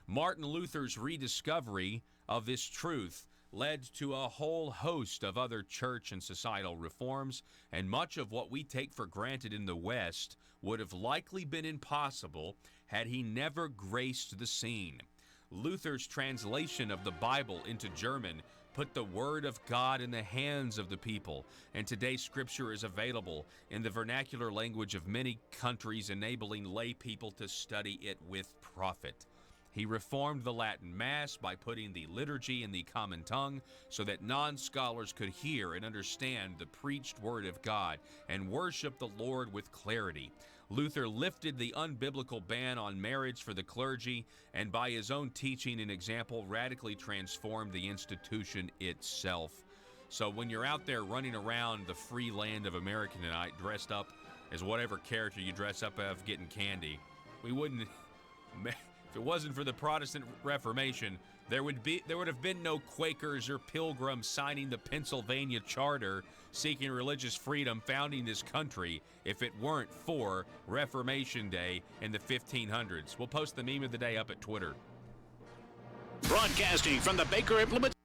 Martin Luther's rediscovery of this truth led to a whole host of other church and societal reforms, and much of what we take for granted in the West would have likely been impossible had he never graced the scene. Luther's translation of the Bible into German put the Word of God in the hands of the people, and today Scripture is available in the vernacular language of many countries, enabling lay people to study it with profit. He reformed the Latin Mass by putting the liturgy in the common tongue so that non-scholars could hear and understand the preached Word of God and worship the Lord with clarity. Luther lifted the unbiblical ban on marriage for the clergy, and by his own teaching and example radically transformed the institution itself. So when you're out there running around the free land of America tonight dressed up as whatever character you dress up as getting candy, we wouldn't, if it wasn't for the Protestant Reformation, there would have been no Quakers or Pilgrims signing the Pennsylvania Charter seeking religious freedom founding this country if it weren't for Reformation Day in the 1500s. We'll post the meme of the day up at Twitter. Broadcasting from the Baker Implement